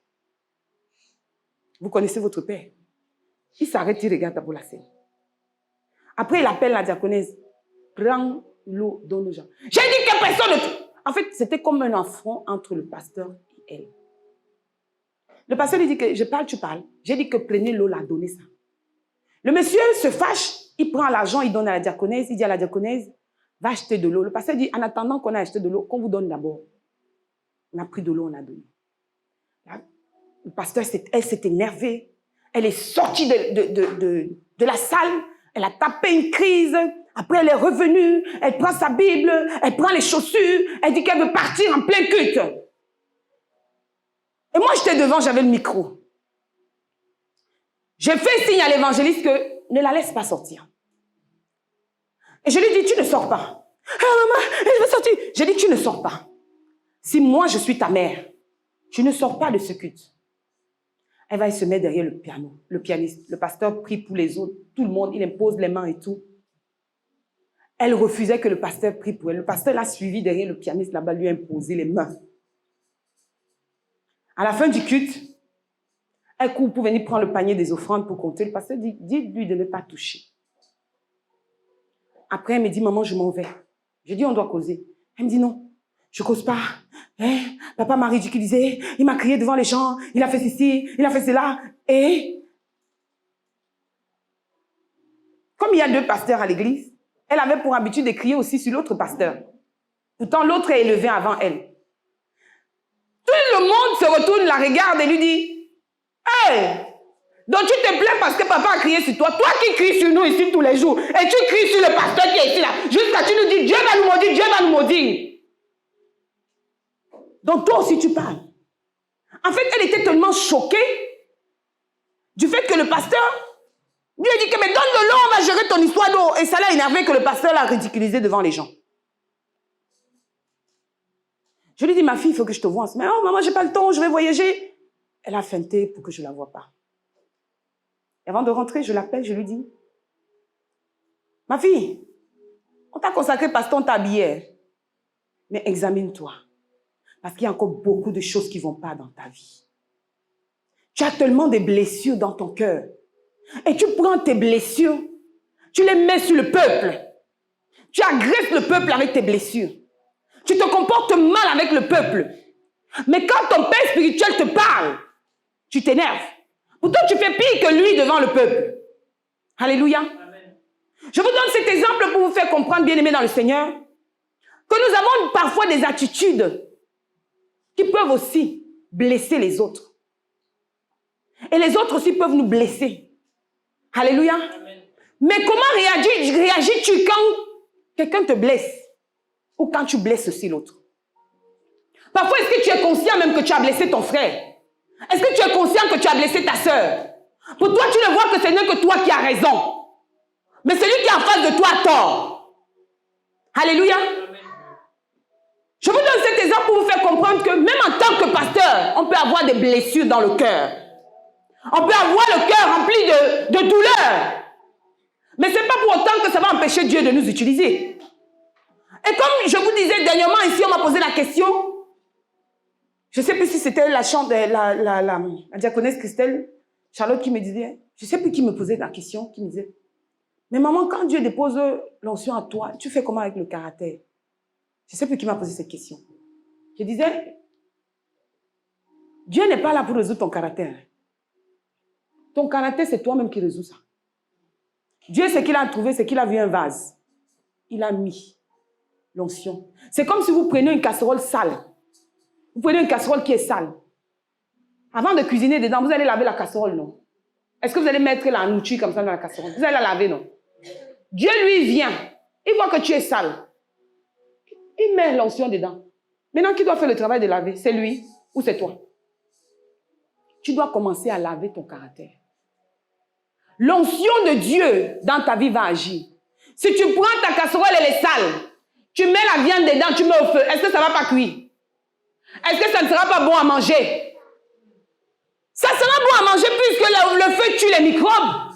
Vous connaissez votre père. Il s'arrête, il regarde d'abord la scène. Après, il appelle la diaconesse. Prends l'eau, donne aux gens. J'ai dit que personne ne... En fait, c'était comme un affront entre le pasteur et elle. Le pasteur lui dit que je parle, tu parles. J'ai dit que prenez l'eau, la donnez ça. Le monsieur se fâche, il prend l'argent, il donne à la diaconesse, il dit à la diaconesse, va acheter de l'eau. Le pasteur dit, en attendant qu'on ait acheté de l'eau, qu'on vous donne d'abord. On a pris de l'eau, on a donné. Là, le pasteur, elle s'est énervée. Elle est sortie de la salle. Elle a tapé une crise. Après, elle est revenue. Elle prend sa Bible. Elle prend les chaussures. Elle dit qu'elle veut partir en plein culte. Et moi, j'étais devant, j'avais le micro. J'ai fait signe à l'évangéliste que ne la laisse pas sortir. Et je lui ai dit, tu ne sors pas. Ah, maman, elle veut sortir. J'ai dit, tu ne sors pas. Si moi, je suis ta mère, tu ne sors pas de ce culte. Elle va se mettre derrière le piano, le pianiste. Le pasteur prie pour les autres, tout le monde, il impose les mains et tout. Elle refusait que le pasteur prie pour elle. Le pasteur l'a suivi derrière le pianiste, là-bas, lui a imposé les mains. À la fin du culte, elle court pour venir prendre le panier des offrandes pour compter. Le pasteur dit, dites-lui de ne pas toucher. Après, elle me dit, maman, je m'en vais. J'ai dit, on doit causer. Elle me dit, non, je cause pas. Papa m'a ridiculisé, il m'a crié devant les gens, il a fait ceci, il a fait cela. Et comme il y a 2 pasteurs à l'église, elle avait pour habitude de crier aussi sur l'autre pasteur. Pourtant, l'autre est élevé avant elle. Tout le monde se retourne, la regarde et lui dit, « Hey, donc tu te plains parce que papa a crié sur toi. Toi qui cries sur nous ici tous les jours. Et tu cries sur le pasteur qui est ici là. Jusqu'à tu nous dis, Dieu va nous maudire, Dieu va nous maudire. » Donc toi aussi tu parles. En fait, elle était tellement choquée du fait que le pasteur lui a dit que mais donne de l'eau, on va gérer ton histoire d'eau. Et ça l'a énervé que le pasteur l'a ridiculisé devant les gens. Je lui dis, ma fille, il faut que je te voie. Mais oh maman, j'ai pas le temps, je vais voyager. Elle a feinté pour que je la voie pas. Et avant de rentrer, je l'appelle, je lui dis, ma fille, on t'a consacré parce qu'on t'a habillé. Mais examine-toi. Parce qu'il y a encore beaucoup de choses qui ne vont pas dans ta vie. Tu as tellement de blessures dans ton cœur. Et tu prends tes blessures, tu les mets sur le peuple. Tu agresses le peuple avec tes blessures. Tu te comportes mal avec le peuple. Mais quand ton père spirituel te parle, tu t'énerves. Pourtant, tu fais pire que lui devant le peuple. Alléluia. Amen. Je vous donne cet exemple pour vous faire comprendre, bien-aimés dans le Seigneur, que nous avons parfois des attitudes qui peuvent aussi blesser les autres. Et les autres aussi peuvent nous blesser. Alléluia. Amen. Mais comment réagis-tu quand quelqu'un te blesse ou quand tu blesses aussi l'autre? Parfois, est-ce que tu es conscient même que tu as blessé ton frère? Est-ce que tu es conscient que tu as blessé ta sœur? Pour toi, tu ne vois que ce n'est que toi qui as raison. Mais celui qui est en face de toi a tort. Alléluia. Je vous donne cet exemple pour vous faire comprendre que même en tant que pasteur, on peut avoir des blessures dans le cœur. On peut avoir le cœur rempli de douleur. Mais ce n'est pas pour autant que ça va empêcher Dieu de nous utiliser. Et comme je vous disais dernièrement ici, on m'a posé la question. Je ne sais plus si c'était la diaconesse Christelle, Charlotte qui me disait, je ne sais plus qui me posait la question, qui me disait, mais maman, quand Dieu dépose l'onction à toi, tu fais comment avec le caractère? Je ne sais plus qui m'a posé cette question. Je disais, Dieu n'est pas là pour résoudre ton caractère. Ton caractère, c'est toi-même qui résous ça. Dieu, ce qu'il a trouvé, c'est qu'il a vu un vase. Il a mis l'onction. C'est comme si vous preniez une casserole sale. Vous prenez une casserole qui est sale. Avant de cuisiner dedans, vous allez laver la casserole, non? Est-ce que vous allez mettre la nourriture comme ça dans la casserole? Vous allez la laver, non? Dieu, lui, vient. Il voit que tu es sale. Il met l'onction dedans. Maintenant, qui doit faire le travail de laver? C'est lui ou c'est toi? Tu dois commencer à laver ton caractère. L'onction de Dieu dans ta vie va agir. Si tu prends ta casserole, elle est sale. Tu mets la viande dedans, tu mets au feu. Est-ce que ça ne va pas cuire? Est-ce que ça ne sera pas bon à manger? Ça sera bon à manger puisque le feu tue les microbes.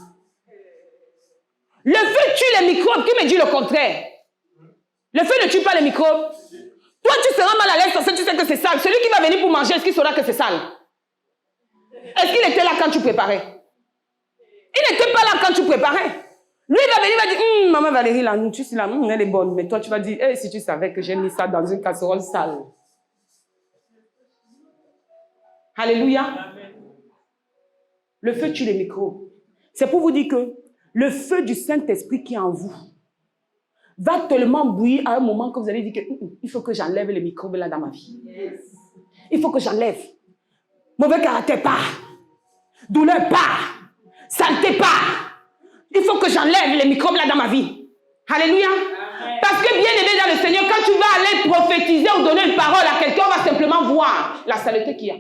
Le feu tue les microbes. Qui me dit le contraire? Le feu ne tue pas les microbes. Toi, tu seras mal à l'aise parce que tu sais que c'est sale. Celui qui va venir pour manger, est-ce qu'il saura que c'est sale? Est-ce qu'il était là quand tu préparais? Il n'était pas là quand tu préparais. Lui, il va venir, il va dire, maman Valérie, la nourriture, elle est bonne. Mais toi, tu vas dire, si tu savais que j'ai mis ça dans une casserole sale. Alléluia. Le feu tue les microbes. C'est pour vous dire que le feu du Saint-Esprit qui est en vous va tellement bouillir à un moment que vous allez dire que il faut que j'enlève les microbes là dans ma vie. Il faut que j'enlève. Mauvais caractère part. Douleur part. Saleté part. Il faut que j'enlève les microbes là dans ma vie. Alléluia. Parce que bien aimé dans le Seigneur, quand tu vas aller prophétiser ou donner une parole à quelqu'un, on va simplement voir la saleté qu'il y a.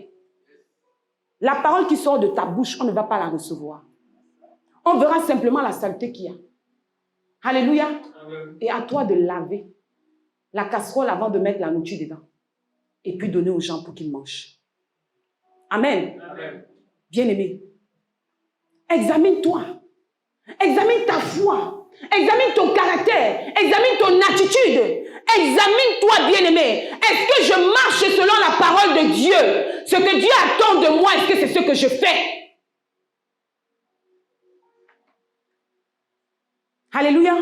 La parole qui sort de ta bouche, on ne va pas la recevoir. On verra simplement la saleté qu'il y a. Alléluia. Amen. Et à toi de laver la casserole avant de mettre la nourriture dedans. Et puis donner aux gens pour qu'ils mangent. Amen. Amen. Bien-aimé, examine-toi. Examine ta foi. Examine ton caractère. Examine ton attitude. Examine-toi, bien-aimé. Est-ce que je marche selon la parole de Dieu? Ce que Dieu attend de moi, est-ce que c'est ce que je fais? Alléluia.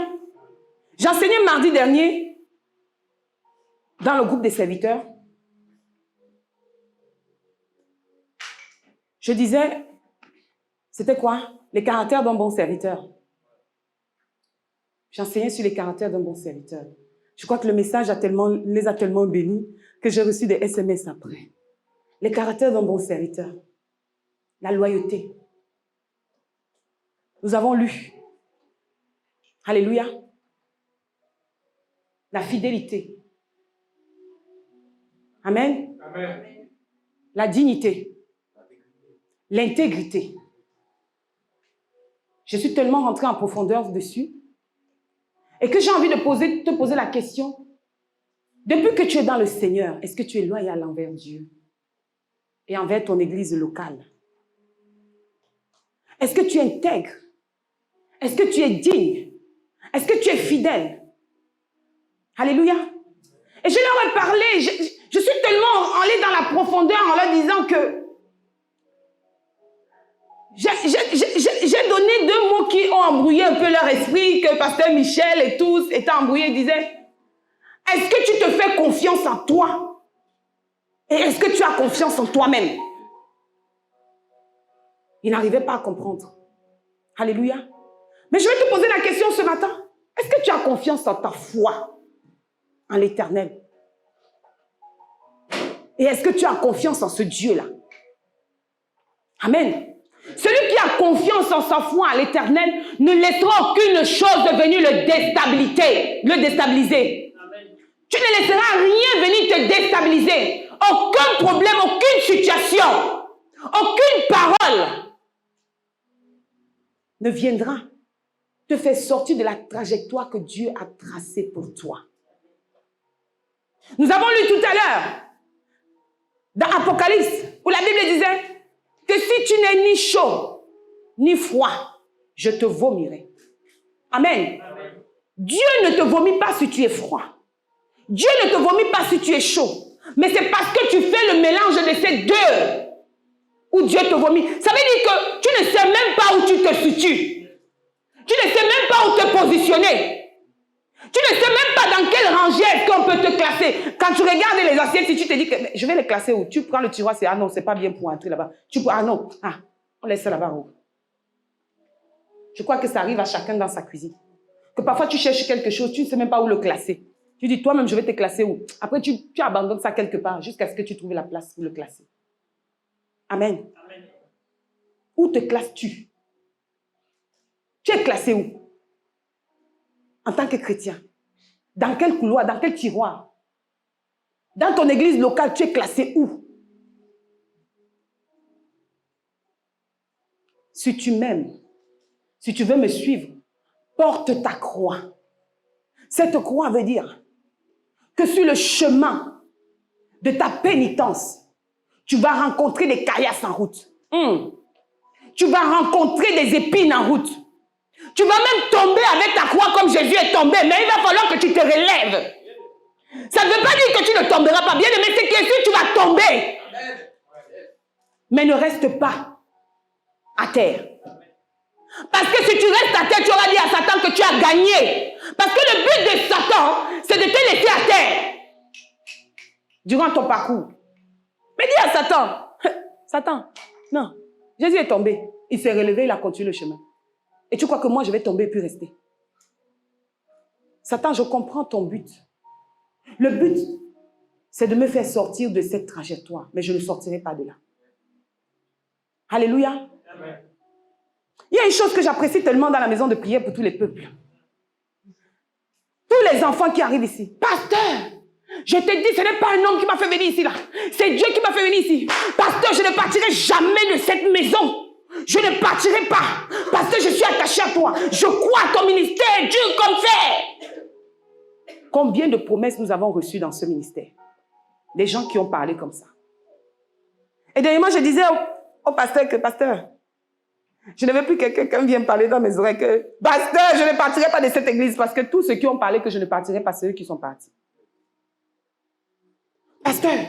J'enseignais mardi dernier dans le groupe des serviteurs. Je disais, c'était quoi? Les caractères d'un bon serviteur. J'enseignais sur les caractères d'un bon serviteur. Je crois que le message les a tellement bénis que j'ai reçu des SMS après. Les caractères d'un bon serviteur. La loyauté. Nous avons lu. Alléluia. La fidélité. Amen. Amen. La dignité. L'intégrité. Je suis tellement rentrée en profondeur dessus et que j'ai envie de te poser la question. Depuis que tu es dans le Seigneur, est-ce que tu es loyal envers Dieu et envers ton église locale? Est-ce que tu es intègre? Est-ce que tu es digne? Est-ce que tu es fidèle? Alléluia. Et je leur ai parlé, je suis tellement allée dans la profondeur en leur disant que j'ai donné 2 mots qui ont embrouillé un peu leur esprit, que pasteur Michel et tous étaient embrouillés, disaient, est-ce que tu te fais confiance en toi? Et est-ce que tu as confiance en toi-même? Ils n'arrivaient pas à comprendre. Alléluia. Mais je vais te poser la question ce matin. Est-ce que tu as confiance en ta foi, en l'Éternel? Et est-ce que tu as confiance en ce Dieu-là? Amen. Celui qui a confiance en sa foi à l'Éternel ne laissera aucune chose venir le déstabiliser. Amen. Tu ne laisseras rien venir te déstabiliser. Aucun problème, aucune situation, aucune parole ne viendra te faire sortir de la trajectoire que Dieu a tracée pour toi. Nous avons lu tout à l'heure dans Apocalypse où la Bible disait que si tu n'es ni chaud ni froid, je te vomirai. Amen. Amen. Dieu ne te vomit pas si tu es froid. Dieu ne te vomit pas si tu es chaud. Mais c'est parce que tu fais le mélange de ces deux où Dieu te vomit. Ça veut dire que tu ne sais même pas où tu te situes. Tu ne sais même pas où te positionner. Tu ne sais même pas dans quelle rangée est-ce qu'on peut te classer. Quand tu regardes les assiettes, si tu te dis que je vais les classer où? Tu prends le tiroir, c'est ah non, c'est pas bien pour entrer là-bas. Tu prends, ah non, ah, on laisse ça là-bas où? Je crois que ça arrive à chacun dans sa cuisine. Que parfois tu cherches quelque chose, tu ne sais même pas où le classer. Tu dis toi-même, je vais te classer où? Après, tu abandonnes ça quelque part jusqu'à ce que tu trouves la place pour le classer. Amen. Amen. Où te classes-tu? Tu es classé où? En tant que chrétien. Dans quel couloir? Dans quel tiroir? Dans ton église locale, tu es classé où? Si tu m'aimes, si tu veux me suivre, porte ta croix. Cette croix veut dire que sur le chemin de ta pénitence, tu vas rencontrer des caillasses en route. Tu vas rencontrer des épines en route. Tu vas même tomber avec ta croix comme Jésus est tombé, mais il va falloir que tu te relèves. Ça ne veut pas dire que tu ne tomberas pas. Bien aimé, c'est que si tu vas tomber, mais ne reste pas à terre. Parce que si tu restes à terre, tu auras dit à Satan que tu as gagné. Parce que le but de Satan, c'est de te laisser à terre durant ton parcours. Mais dis à Satan, Satan, non, Jésus est tombé. Il s'est relevé, il a continué le chemin. Et tu crois que moi, je vais tomber et puis rester? Satan, je comprends ton but. Le but, c'est de me faire sortir de cette trajectoire. Mais je ne sortirai pas de là. Alléluia. Amen. Il y a une chose que j'apprécie tellement dans la maison de prière pour tous les peuples. Tous les enfants qui arrivent ici. Pasteur, je te dis, ce n'est pas un homme qui m'a fait venir ici là. C'est Dieu qui m'a fait venir ici. Pasteur, je ne partirai jamais de cette maison. Je ne partirai pas parce que je suis attaché à toi. Je crois à ton ministère, Dieu comme fait. Combien de promesses nous avons reçues dans ce ministère? Des gens qui ont parlé comme ça. Et dernièrement, je disais au pasteur que, pasteur, je ne veux plus que quelqu'un vienne parler dans mes oreilles que, pasteur, je ne partirai pas de cette église parce que tous ceux qui ont parlé que je ne partirai pas, c'est eux qui sont partis. Pasteur,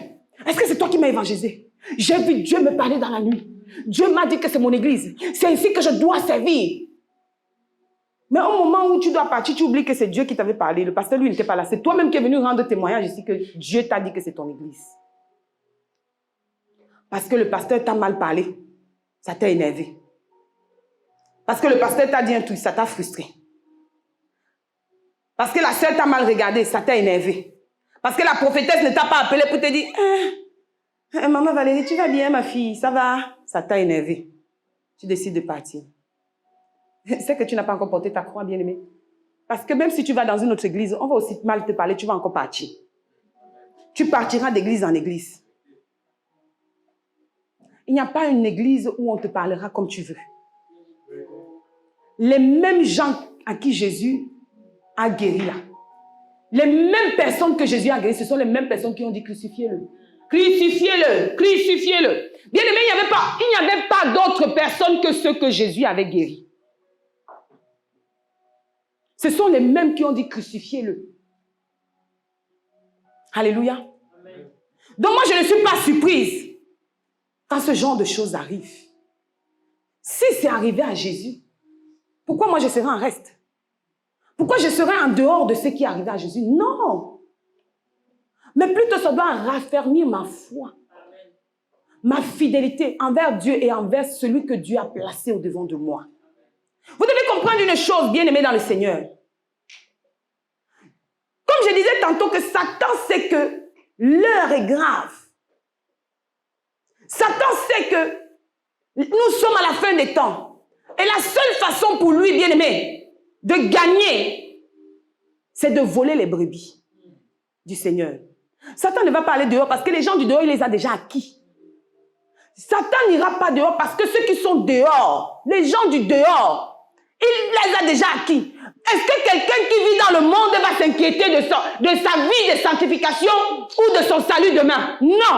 est-ce que c'est toi qui m'as évangélisé? J'ai vu Dieu me parler dans la nuit. Dieu m'a dit que c'est mon église. C'est ici que je dois servir. Mais au moment où tu dois partir, tu oublies que c'est Dieu qui t'avait parlé. Le pasteur, lui, n'était pas là. C'est toi-même qui es venu rendre témoignage ici que Dieu t'a dit que c'est ton église. Parce que le pasteur t'a mal parlé. Ça t'a énervé. Parce que le pasteur t'a dit un truc, ça t'a frustré. Parce que la sœur t'a mal regardé, ça t'a énervé. Parce que la prophétesse ne t'a pas appelé pour te dire maman Valérie, tu vas bien ma fille, ça va? Ça t'a énervé. Tu décides de partir. C'est que tu n'as pas encore porté ta croix, bien-aimé. Parce que même si tu vas dans une autre église, on va aussi mal te parler, tu vas encore partir. Tu partiras d'église en église. Il n'y a pas une église où on te parlera comme tu veux. Les mêmes gens à qui Jésus a guéri là, les mêmes personnes que Jésus a guéri, ce sont les mêmes personnes qui ont dit crucifiez-le. Crucifiez-le, crucifiez-le. Bien aimé, il n'y avait pas d'autres personnes que ceux que Jésus avait guéris. Ce sont les mêmes qui ont dit crucifiez-le. Alléluia. Amen. Donc moi, je ne suis pas surprise quand ce genre de choses arrive. Si c'est arrivé à Jésus, pourquoi moi je serai en reste? Pourquoi je serai en dehors de ce qui est arrivé à Jésus? Non. Mais plutôt ça doit raffermir ma foi, ma fidélité envers Dieu et envers celui que Dieu a placé au-devant de moi. Vous devez comprendre une chose, bien-aimés dans le Seigneur. Comme je disais tantôt que Satan sait que l'heure est grave. Satan sait que nous sommes à la fin des temps. Et la seule façon pour lui, bien-aimé, de gagner, c'est de voler les brebis du Seigneur. Satan ne va pas aller dehors parce que les gens du dehors, il les a déjà acquis. Satan n'ira pas dehors parce que ceux qui sont dehors, les gens du dehors, Il les a déjà acquis. Est-ce que quelqu'un qui vit dans le monde va s'inquiéter de sa vie de sanctification ou de son salut demain? Non.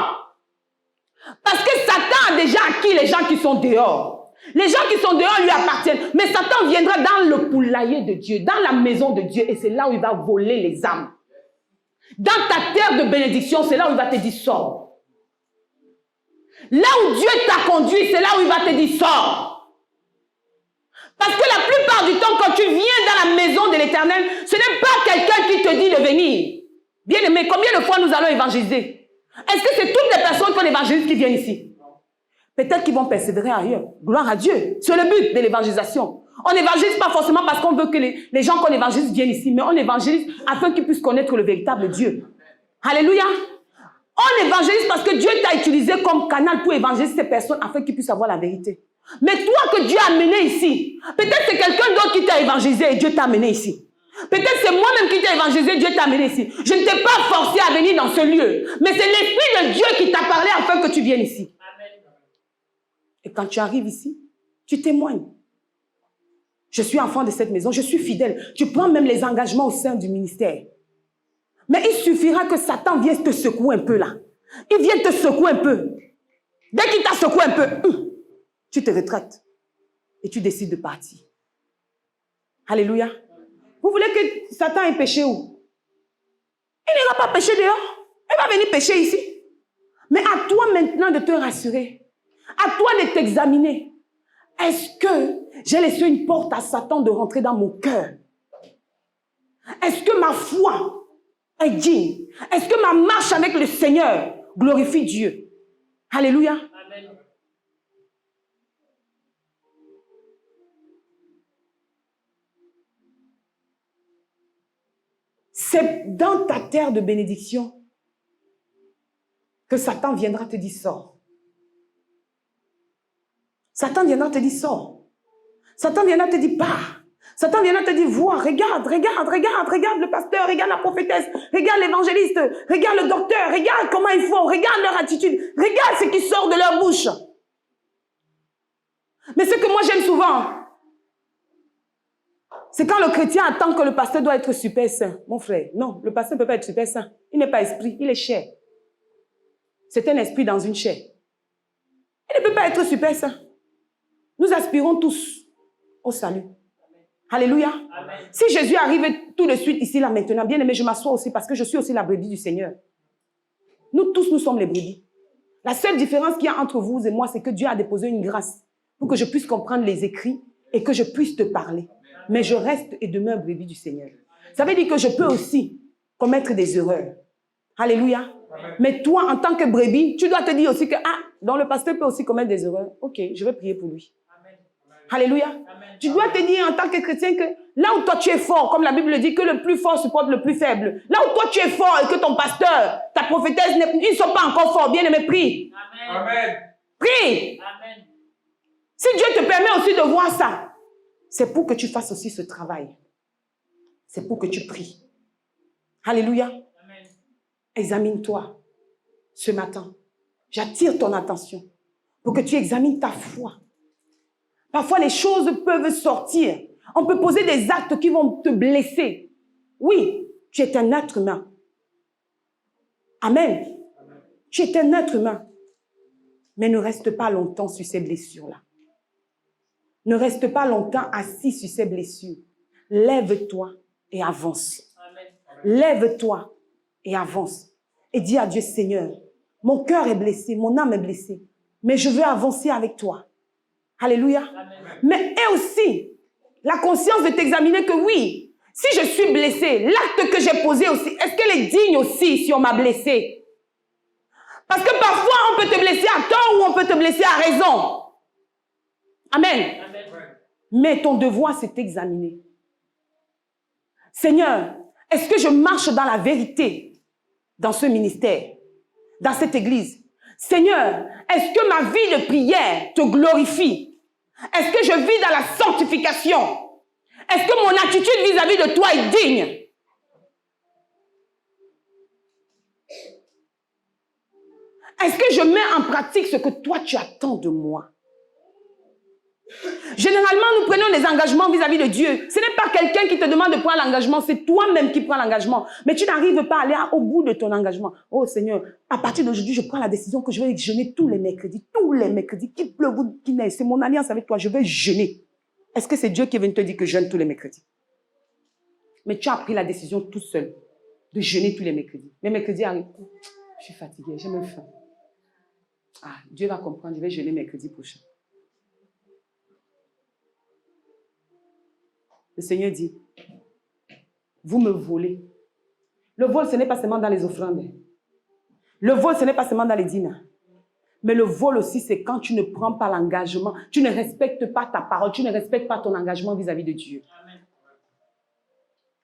Parce que Satan a déjà acquis les gens qui sont dehors. Les gens qui sont dehors lui appartiennent. Mais Satan viendra dans le poulailler de Dieu, dans la maison de Dieu, et c'est là où il va voler les âmes. Dans ta terre de bénédiction, c'est là où il va te dire sors. Là où Dieu t'a conduit, c'est là où il va te dire sors. Parce que la plupart du temps, quand tu viens dans la maison de l'Éternel, ce n'est pas quelqu'un qui te dit de venir. Bien aimé, combien de fois nous allons évangéliser? Est-ce que c'est toutes les personnes qu'on évangélise qui viennent ici? Peut-être qu'ils vont persévérer ailleurs. Gloire à Dieu. C'est le but de l'évangélisation. On n'évangélise pas forcément parce qu'on veut que les gens qu'on évangélise viennent ici, mais on évangélise afin qu'ils puissent connaître le véritable Dieu. Alléluia. On évangélise parce que Dieu t'a utilisé comme canal pour évangéliser ces personnes afin qu'ils puissent avoir la vérité. Mais toi que Dieu a amené ici, peut-être c'est quelqu'un d'autre qui t'a évangélisé et Dieu t'a amené ici. Peut-être c'est moi-même qui t'ai évangélisé, Dieu t'a amené ici. Je ne t'ai pas forcé à venir dans ce lieu, mais c'est l'Esprit de Dieu qui t'a parlé afin que tu viennes ici. Et quand tu arrives ici, tu témoignes. Je suis enfant de cette maison, je suis fidèle. Tu prends même les engagements au sein du ministère. Mais il suffira que Satan vienne te secouer un peu là. Il vient te secouer un peu. Dès qu'il t'a secoué un peu, tu te retraites et tu décides de partir. Alléluia. Vous voulez que Satan ait péché où? Il n'ira pas pécher dehors. Il va venir pécher ici. Mais à toi maintenant de te rassurer. À toi de t'examiner. Est-ce que j'ai laissé une porte à Satan de rentrer dans mon cœur? Est-ce que ma foi est digne? Est-ce que ma marche avec le Seigneur glorifie Dieu? Alléluia. Amen. C'est dans ta terre de bénédiction que Satan viendra te dire sors. Satan viendra te dire sors. Satan viendra te dire pars. Satan viendra te dire vois, regarde le pasteur, regarde la prophétesse, regarde l'évangéliste, regarde le docteur, regarde comment ils font, regarde leur attitude, regarde ce qui sort de leur bouche. Mais ce que moi j'aime souvent, c'est quand le chrétien attend que le pasteur doit être super saint. Mon frère, non, le pasteur ne peut pas être super saint. Il n'est pas esprit, il est chair. C'est un esprit dans une chair. Il ne peut pas être super saint. Nous aspirons tous au salut. Alléluia. Amen. Si Jésus arrive tout de suite ici, là, maintenant, bien aimé, je m'assois aussi parce que je suis aussi la brebis du Seigneur. Nous tous, nous sommes les brebis. La seule différence qu'il y a entre vous et moi, c'est que Dieu a déposé une grâce pour que je puisse comprendre les écrits et que je puisse te parler. Mais je reste et demeure brebis du Seigneur. Ça veut dire que je peux aussi commettre des erreurs. Alléluia. Amen. Mais toi, en tant que brebis, tu dois te dire aussi que, donc le pasteur peut aussi commettre des erreurs. Ok, je vais prier pour lui. Amen. Alléluia. Amen. Tu dois te dire en tant que chrétien que là où toi tu es fort, comme la Bible dit, que le plus fort supporte le plus faible. Là où toi tu es fort et que ton pasteur, ta prophétesse, ils ne sont pas encore forts, bien aimé, prie. Amen. Amen. Prie. Amen. Si Dieu te permet aussi de voir ça, c'est pour que tu fasses aussi ce travail. C'est pour que tu pries. Alléluia. Amen. Examine-toi ce matin. J'attire ton attention pour que tu examines ta foi. Parfois, les choses peuvent sortir. On peut poser des actes qui vont te blesser. Oui, tu es un être humain. Amen. Amen. Tu es un être humain. Mais ne reste pas longtemps sur ces blessures-là. Ne reste pas longtemps assis sur ces blessures. Lève-toi et avance. Amen. Lève-toi et avance. Et dis à Dieu, Seigneur, mon cœur est blessé, mon âme est blessée, mais je veux avancer avec toi. Alléluia. Amen. Mais et aussi, la conscience de t'examiner que oui, si je suis blessé, l'acte que j'ai posé aussi, est-ce qu'elle est digne aussi si on m'a blessé? Parce que parfois, on peut te blesser à tort ou on peut te blesser à raison. Amen. Amen. Mais ton devoir, c'est d'examiner. Seigneur, est-ce que je marche dans la vérité dans ce ministère, dans cette église? Seigneur, est-ce que ma vie de prière te glorifie? Est-ce que je vis dans la sanctification? Est-ce que mon attitude vis-à-vis de toi est digne? Est-ce que je mets en pratique ce que toi tu attends de moi? Généralement, nous prenons des engagements vis-à-vis de Dieu. Ce n'est pas quelqu'un qui te demande de prendre l'engagement, c'est toi-même qui prends l'engagement. Mais tu n'arrives pas à aller au bout de ton engagement. Oh Seigneur, à partir d'aujourd'hui, je prends la décision que je vais jeûner tous les mercredis, qu'il pleuve ou qu'il neige. C'est mon alliance avec toi, je vais jeûner. Est-ce que c'est Dieu qui vient te dire que je jeûne tous les mercredis? Mais tu as pris la décision tout seul de jeûner tous les mercredis. Les mercredis arrivent. Je suis fatiguée, j'ai même faim. Ah, Dieu va comprendre, je vais jeûner mercredi prochain. Le Seigneur dit, vous me volez. Le vol, ce n'est pas seulement dans les offrandes. Le vol, ce n'est pas seulement dans les dînes. Mais le vol aussi, c'est quand tu ne prends pas l'engagement, tu ne respectes pas ta parole, tu ne respectes pas ton engagement vis-à-vis de Dieu. Amen.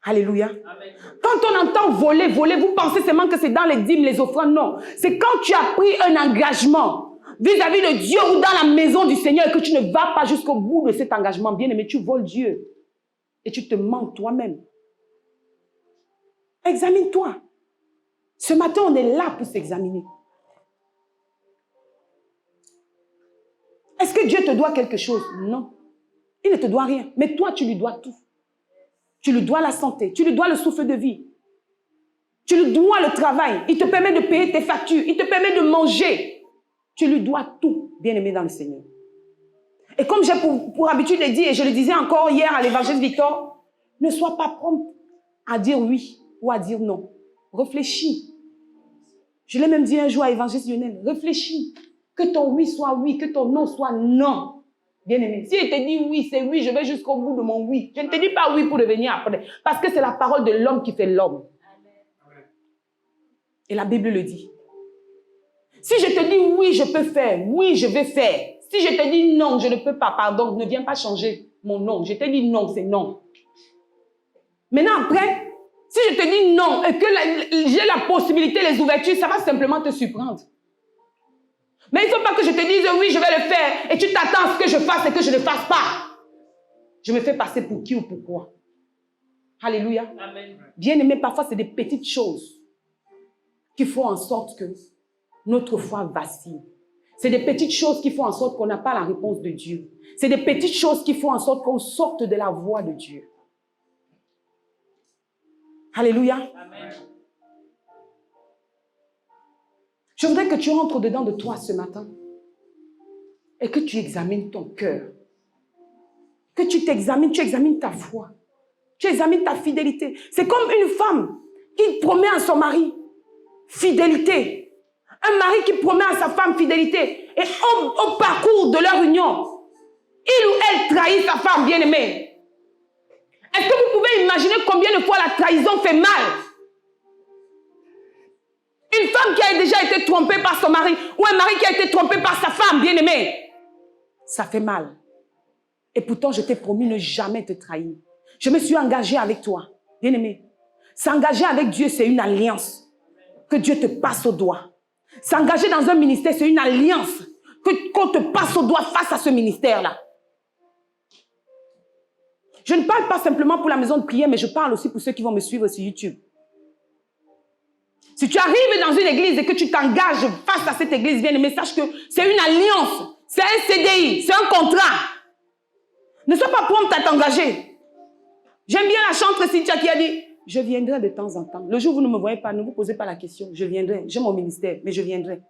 Alléluia. Amen. Quand on entend voler, vous pensez seulement que c'est dans les dîmes, les offrandes. Non. C'est quand tu as pris un engagement vis-à-vis de Dieu ou dans la maison du Seigneur et que tu ne vas pas jusqu'au bout de cet engagement. Bien aimé, tu voles Dieu. Et tu te mens toi-même. Examine-toi. Ce matin, on est là pour s'examiner. Est-ce que Dieu te doit quelque chose? Non. Il ne te doit rien. Mais toi, tu lui dois tout. Tu lui dois la santé. Tu lui dois le souffle de vie. Tu lui dois le travail. Il te permet de payer tes factures. Il te permet de manger. Tu lui dois tout, bien-aimé dans le Seigneur. Et comme j'ai pour habitude de dire, et je le disais encore hier à l'évangile Victor, ne sois pas prompt à dire oui ou à dire non. Réfléchis. Je l'ai même dit un jour à l'évangile Lionel. Réfléchis. Que ton oui soit oui, que ton non soit non. Bien-aimé, si je te dis oui, c'est oui, je vais jusqu'au bout de mon oui. Je ne te dis pas oui pour devenir après. Parce que c'est la parole de l'homme qui fait l'homme. Et la Bible le dit. Si je te dis oui, je peux faire, oui, je vais faire. Si je te dis non, je ne peux pas, pardon, ne viens pas changer mon non. Je te dis non, c'est non. Maintenant, après, si je te dis non et que j'ai la possibilité, les ouvertures, ça va simplement te surprendre. Mais il ne faut pas que je te dise oui, je vais le faire et tu t'attends à ce que je fasse et que je ne fasse pas. Je me fais passer pour qui ou pour quoi? Alléluia. Amen. Bien aimé, parfois c'est des petites choses qui font en sorte que notre foi vacille. C'est des petites choses qui font en sorte qu'on n'a pas la réponse de Dieu. C'est des petites choses qui font en sorte qu'on sorte de la voie de Dieu. Alléluia. Amen. Je voudrais que tu rentres dedans de toi ce matin et que tu examines ton cœur. Que tu t'examines, tu examines ta foi. Tu examines ta fidélité. C'est comme une femme qui promet à son mari fidélité. Un mari qui promet à sa femme fidélité. Et au parcours de leur union, il ou elle trahit sa femme bien-aimée. Est-ce que vous pouvez imaginer combien de fois la trahison fait mal? Une femme qui a déjà été trompée par son mari ou un mari qui a été trompé par sa femme bien-aimée, ça fait mal. Et pourtant, je t'ai promis ne jamais te trahir. Je me suis engagée avec toi, bien-aimé. S'engager avec Dieu, c'est une alliance que Dieu te passe au doigt. S'engager dans un ministère, c'est une alliance qu'on te passe au doigt face à ce ministère-là. Je ne parle pas simplement pour la maison de prière, mais je parle aussi pour ceux qui vont me suivre sur YouTube. Si tu arrives dans une église et que tu t'engages face à cette église, bien-aimé, sache que c'est une alliance, c'est un CDI, c'est un contrat. Ne sois pas prompt à t'engager. J'aime bien la chantre Cynthia qui a dit, je viendrai de temps en temps. Le jour où vous ne me voyez pas, ne vous posez pas la question. Je viendrai. J'ai mon ministère, mais je viendrai.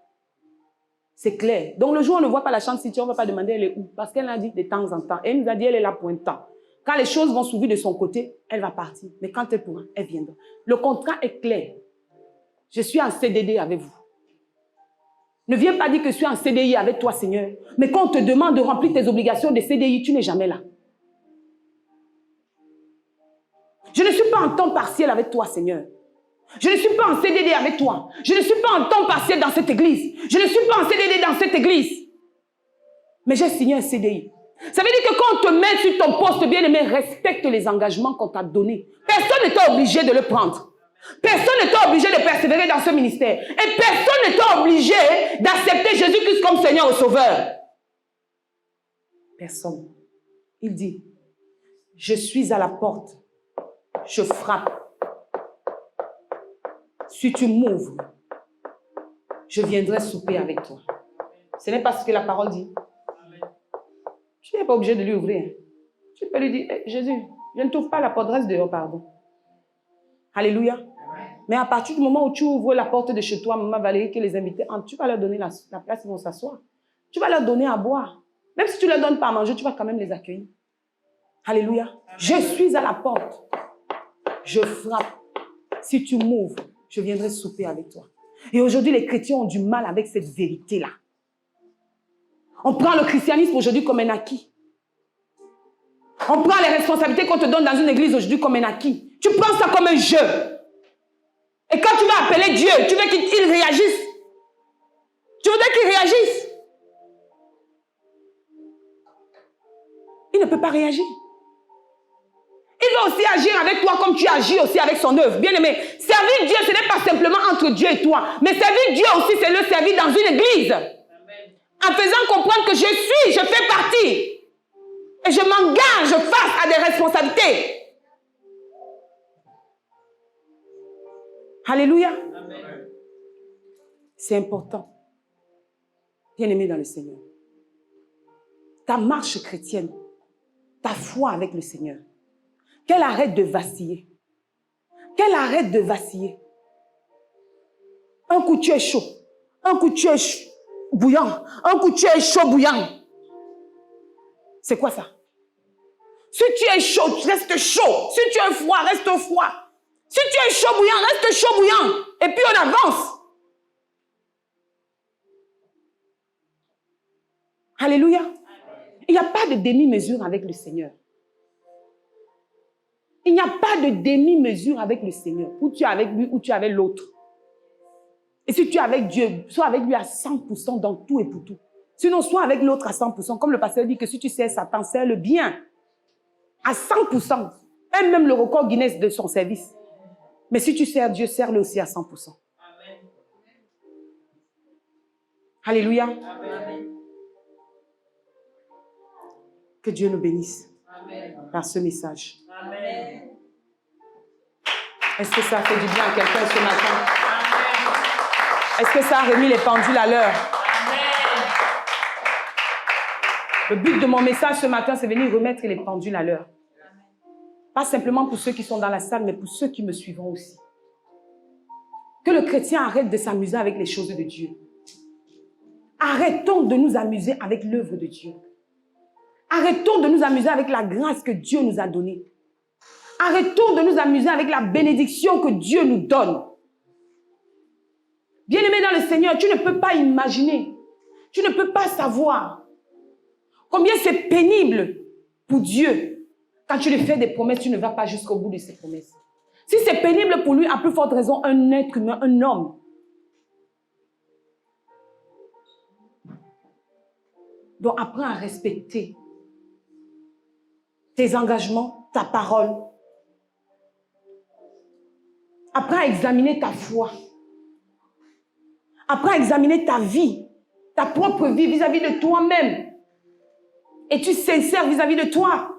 C'est clair. Donc le jour où on ne voit pas la chantre Cynthia, on ne va pas demander elle est où. Parce qu'elle a dit de temps en temps. Elle nous a dit elle est là pour un temps. Quand les choses vont s'ouvrir de son côté, elle va partir. Mais quand elle pourra, elle viendra. Le contrat est clair. Je suis en CDD avec vous. Ne viens pas dire que je suis en CDI avec toi, Seigneur. Mais quand on te demande de remplir tes obligations de CDI, tu n'es jamais là. Je ne suis pas en temps partiel avec toi, Seigneur. Je ne suis pas en CDD avec toi. Je ne suis pas en temps partiel dans cette église. Je ne suis pas en CDD dans cette église. Mais j'ai signé un CDI. Ça veut dire que quand on te met sur ton poste bien-aimé, respecte les engagements qu'on t'a donnés. Personne n'est obligé de le prendre. Personne n'est obligé de persévérer dans ce ministère. Et personne n'est obligé d'accepter Jésus-Christ comme Seigneur et Sauveur. Personne. Il dit, je suis à la porte. Je frappe. Si tu m'ouvres, je viendrai souper avec toi. Ce n'est pas ce que la parole dit. Je n'ai n'es pas obligé de lui ouvrir. Tu peux lui dire, Jésus, je ne t'ouvre pas la porte, reste dehors, pardon. Alléluia. Mais à partir du moment où tu ouvres la porte de chez toi, maman Valérie, que les invités entrent, tu vas leur donner la place, ils vont s'asseoir. Tu vas leur donner à boire. Même si tu ne leur donnes pas à manger, tu vas quand même les accueillir. Alléluia. Je suis à la porte. Je frappe. Si tu m'ouvres, je viendrai souper avec toi. Et aujourd'hui, les chrétiens ont du mal avec cette vérité-là. On prend le christianisme aujourd'hui comme un acquis. On prend les responsabilités qu'on te donne dans une église aujourd'hui comme un acquis. Tu prends ça comme un jeu. Et quand tu vas appeler Dieu, tu veux qu'il réagisse. Tu voudrais qu'il réagisse. Il ne peut pas réagir. Il va aussi agir avec toi comme tu agis aussi avec son œuvre. Bien aimé, servir Dieu, ce n'est pas simplement entre Dieu et toi. Mais servir Dieu aussi, c'est le servir dans une église. Amen. En faisant comprendre que je fais partie. Et je m'engage face à des responsabilités. Alléluia. Amen. C'est important. Bien aimé dans le Seigneur. Ta marche chrétienne, ta foi avec le Seigneur, qu'elle arrête de vaciller. Qu'elle arrête de vaciller. Un coup tu es chaud. Un coup tu es bouillant. Un coup tu es chaud bouillant. C'est quoi ça? Si tu es chaud, reste chaud. Si tu es froid, reste froid. Si tu es chaud bouillant, reste chaud bouillant. Et puis on avance. Alléluia. Il n'y a pas de demi-mesure avec le Seigneur. Il n'y a pas de demi-mesure avec le Seigneur. Ou tu es avec lui, ou tu es avec l'autre. Et si tu es avec Dieu, sois avec lui à 100% dans tout et pour tout. Sinon, sois avec l'autre à 100%. Comme le pasteur dit que si tu sers Satan, sers-le bien. À 100%. Et même le record Guinness de son service. Mais si tu sers Dieu, sers-le aussi à 100%. Amen. Alléluia. Amen. Que Dieu nous bénisse. Amen. Par ce message. Amen. Est-ce que ça fait du bien à quelqu'un ce matin? Amen. Est-ce que ça a remis les pendules à l'heure? Amen. Le but de mon message ce matin, c'est venir remettre les pendules à l'heure. Pas simplement pour ceux qui sont dans la salle, mais pour ceux qui me suivront aussi. Que le chrétien arrête de s'amuser avec les choses de Dieu. Arrêtons de nous amuser avec l'œuvre de Dieu. Arrêtons de nous amuser avec la grâce que Dieu nous a donnée. Arrêtons de nous amuser avec la bénédiction que Dieu nous donne. Bien-aimé dans le Seigneur, tu ne peux pas imaginer, tu ne peux pas savoir combien c'est pénible pour Dieu. Quand tu lui fais des promesses, tu ne vas pas jusqu'au bout de ces promesses. Si c'est pénible pour lui, à plus forte raison, un être humain, un homme. Donc apprends à respecter tes engagements, ta parole. Apprends à examiner ta foi. Apprends à examiner ta vie, ta propre vie vis-à-vis de toi-même. Es-tu sincère vis-à-vis de toi?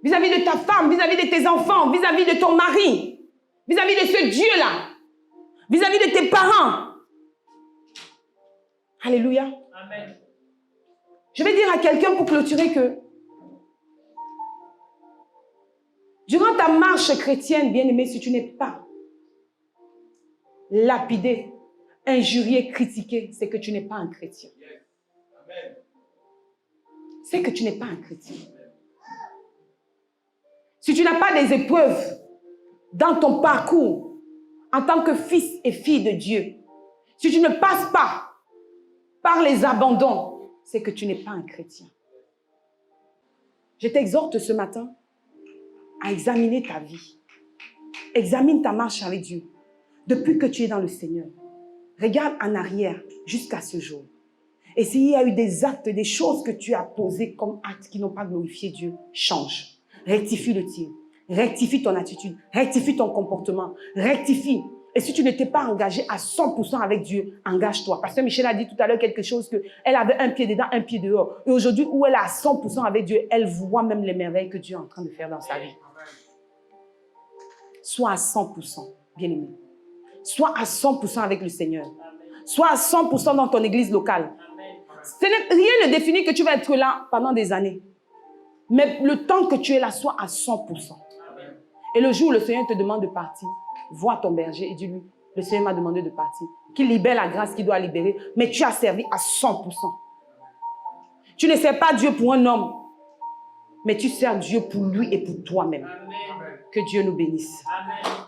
Vis-à-vis de ta femme, vis-à-vis de tes enfants, vis-à-vis de ton mari, vis-à-vis de ce Dieu-là, vis-à-vis de tes parents. Alléluia. Amen. Je vais dire à quelqu'un pour clôturer que durant ta marche chrétienne, bien-aimé, si tu n'es pas lapidé, injurié, critiqué, c'est que tu n'es pas un chrétien. C'est que tu n'es pas un chrétien. Si tu n'as pas des épreuves dans ton parcours en tant que fils et fille de Dieu, si tu ne passes pas par les abandons, c'est que tu n'es pas un chrétien. Je t'exhorte ce matin à examiner ta vie. Examine ta marche avec Dieu. Depuis que tu es dans le Seigneur, regarde en arrière jusqu'à ce jour. Et s'il y a eu des actes, des choses que tu as posées comme actes qui n'ont pas glorifié Dieu, change. Rectifie le tir. Rectifie ton attitude. Rectifie ton comportement. Rectifie. Et si tu n'étais pas engagé à 100% avec Dieu, engage-toi. Pasteur Michel a dit tout à l'heure quelque chose qu'elle avait un pied dedans, un pied dehors. Et aujourd'hui, où elle est à 100% avec Dieu, elle voit même les merveilles que Dieu est en train de faire dans sa vie. Sois à 100%, bien-aimé. Sois à 100% avec le Seigneur. Sois à 100% dans ton église locale. Rien ne définit que tu vas être là pendant des années. Mais le temps que tu es là, sois à 100%. Et le jour où le Seigneur te demande de partir, vois ton berger et dis-lui, le Seigneur m'a demandé de partir. Qu'il libère la grâce qu'il doit libérer, mais tu as servi à 100%. Tu ne sers pas Dieu pour un homme, mais tu sers Dieu pour lui et pour toi-même. Que Dieu nous bénisse. Amen.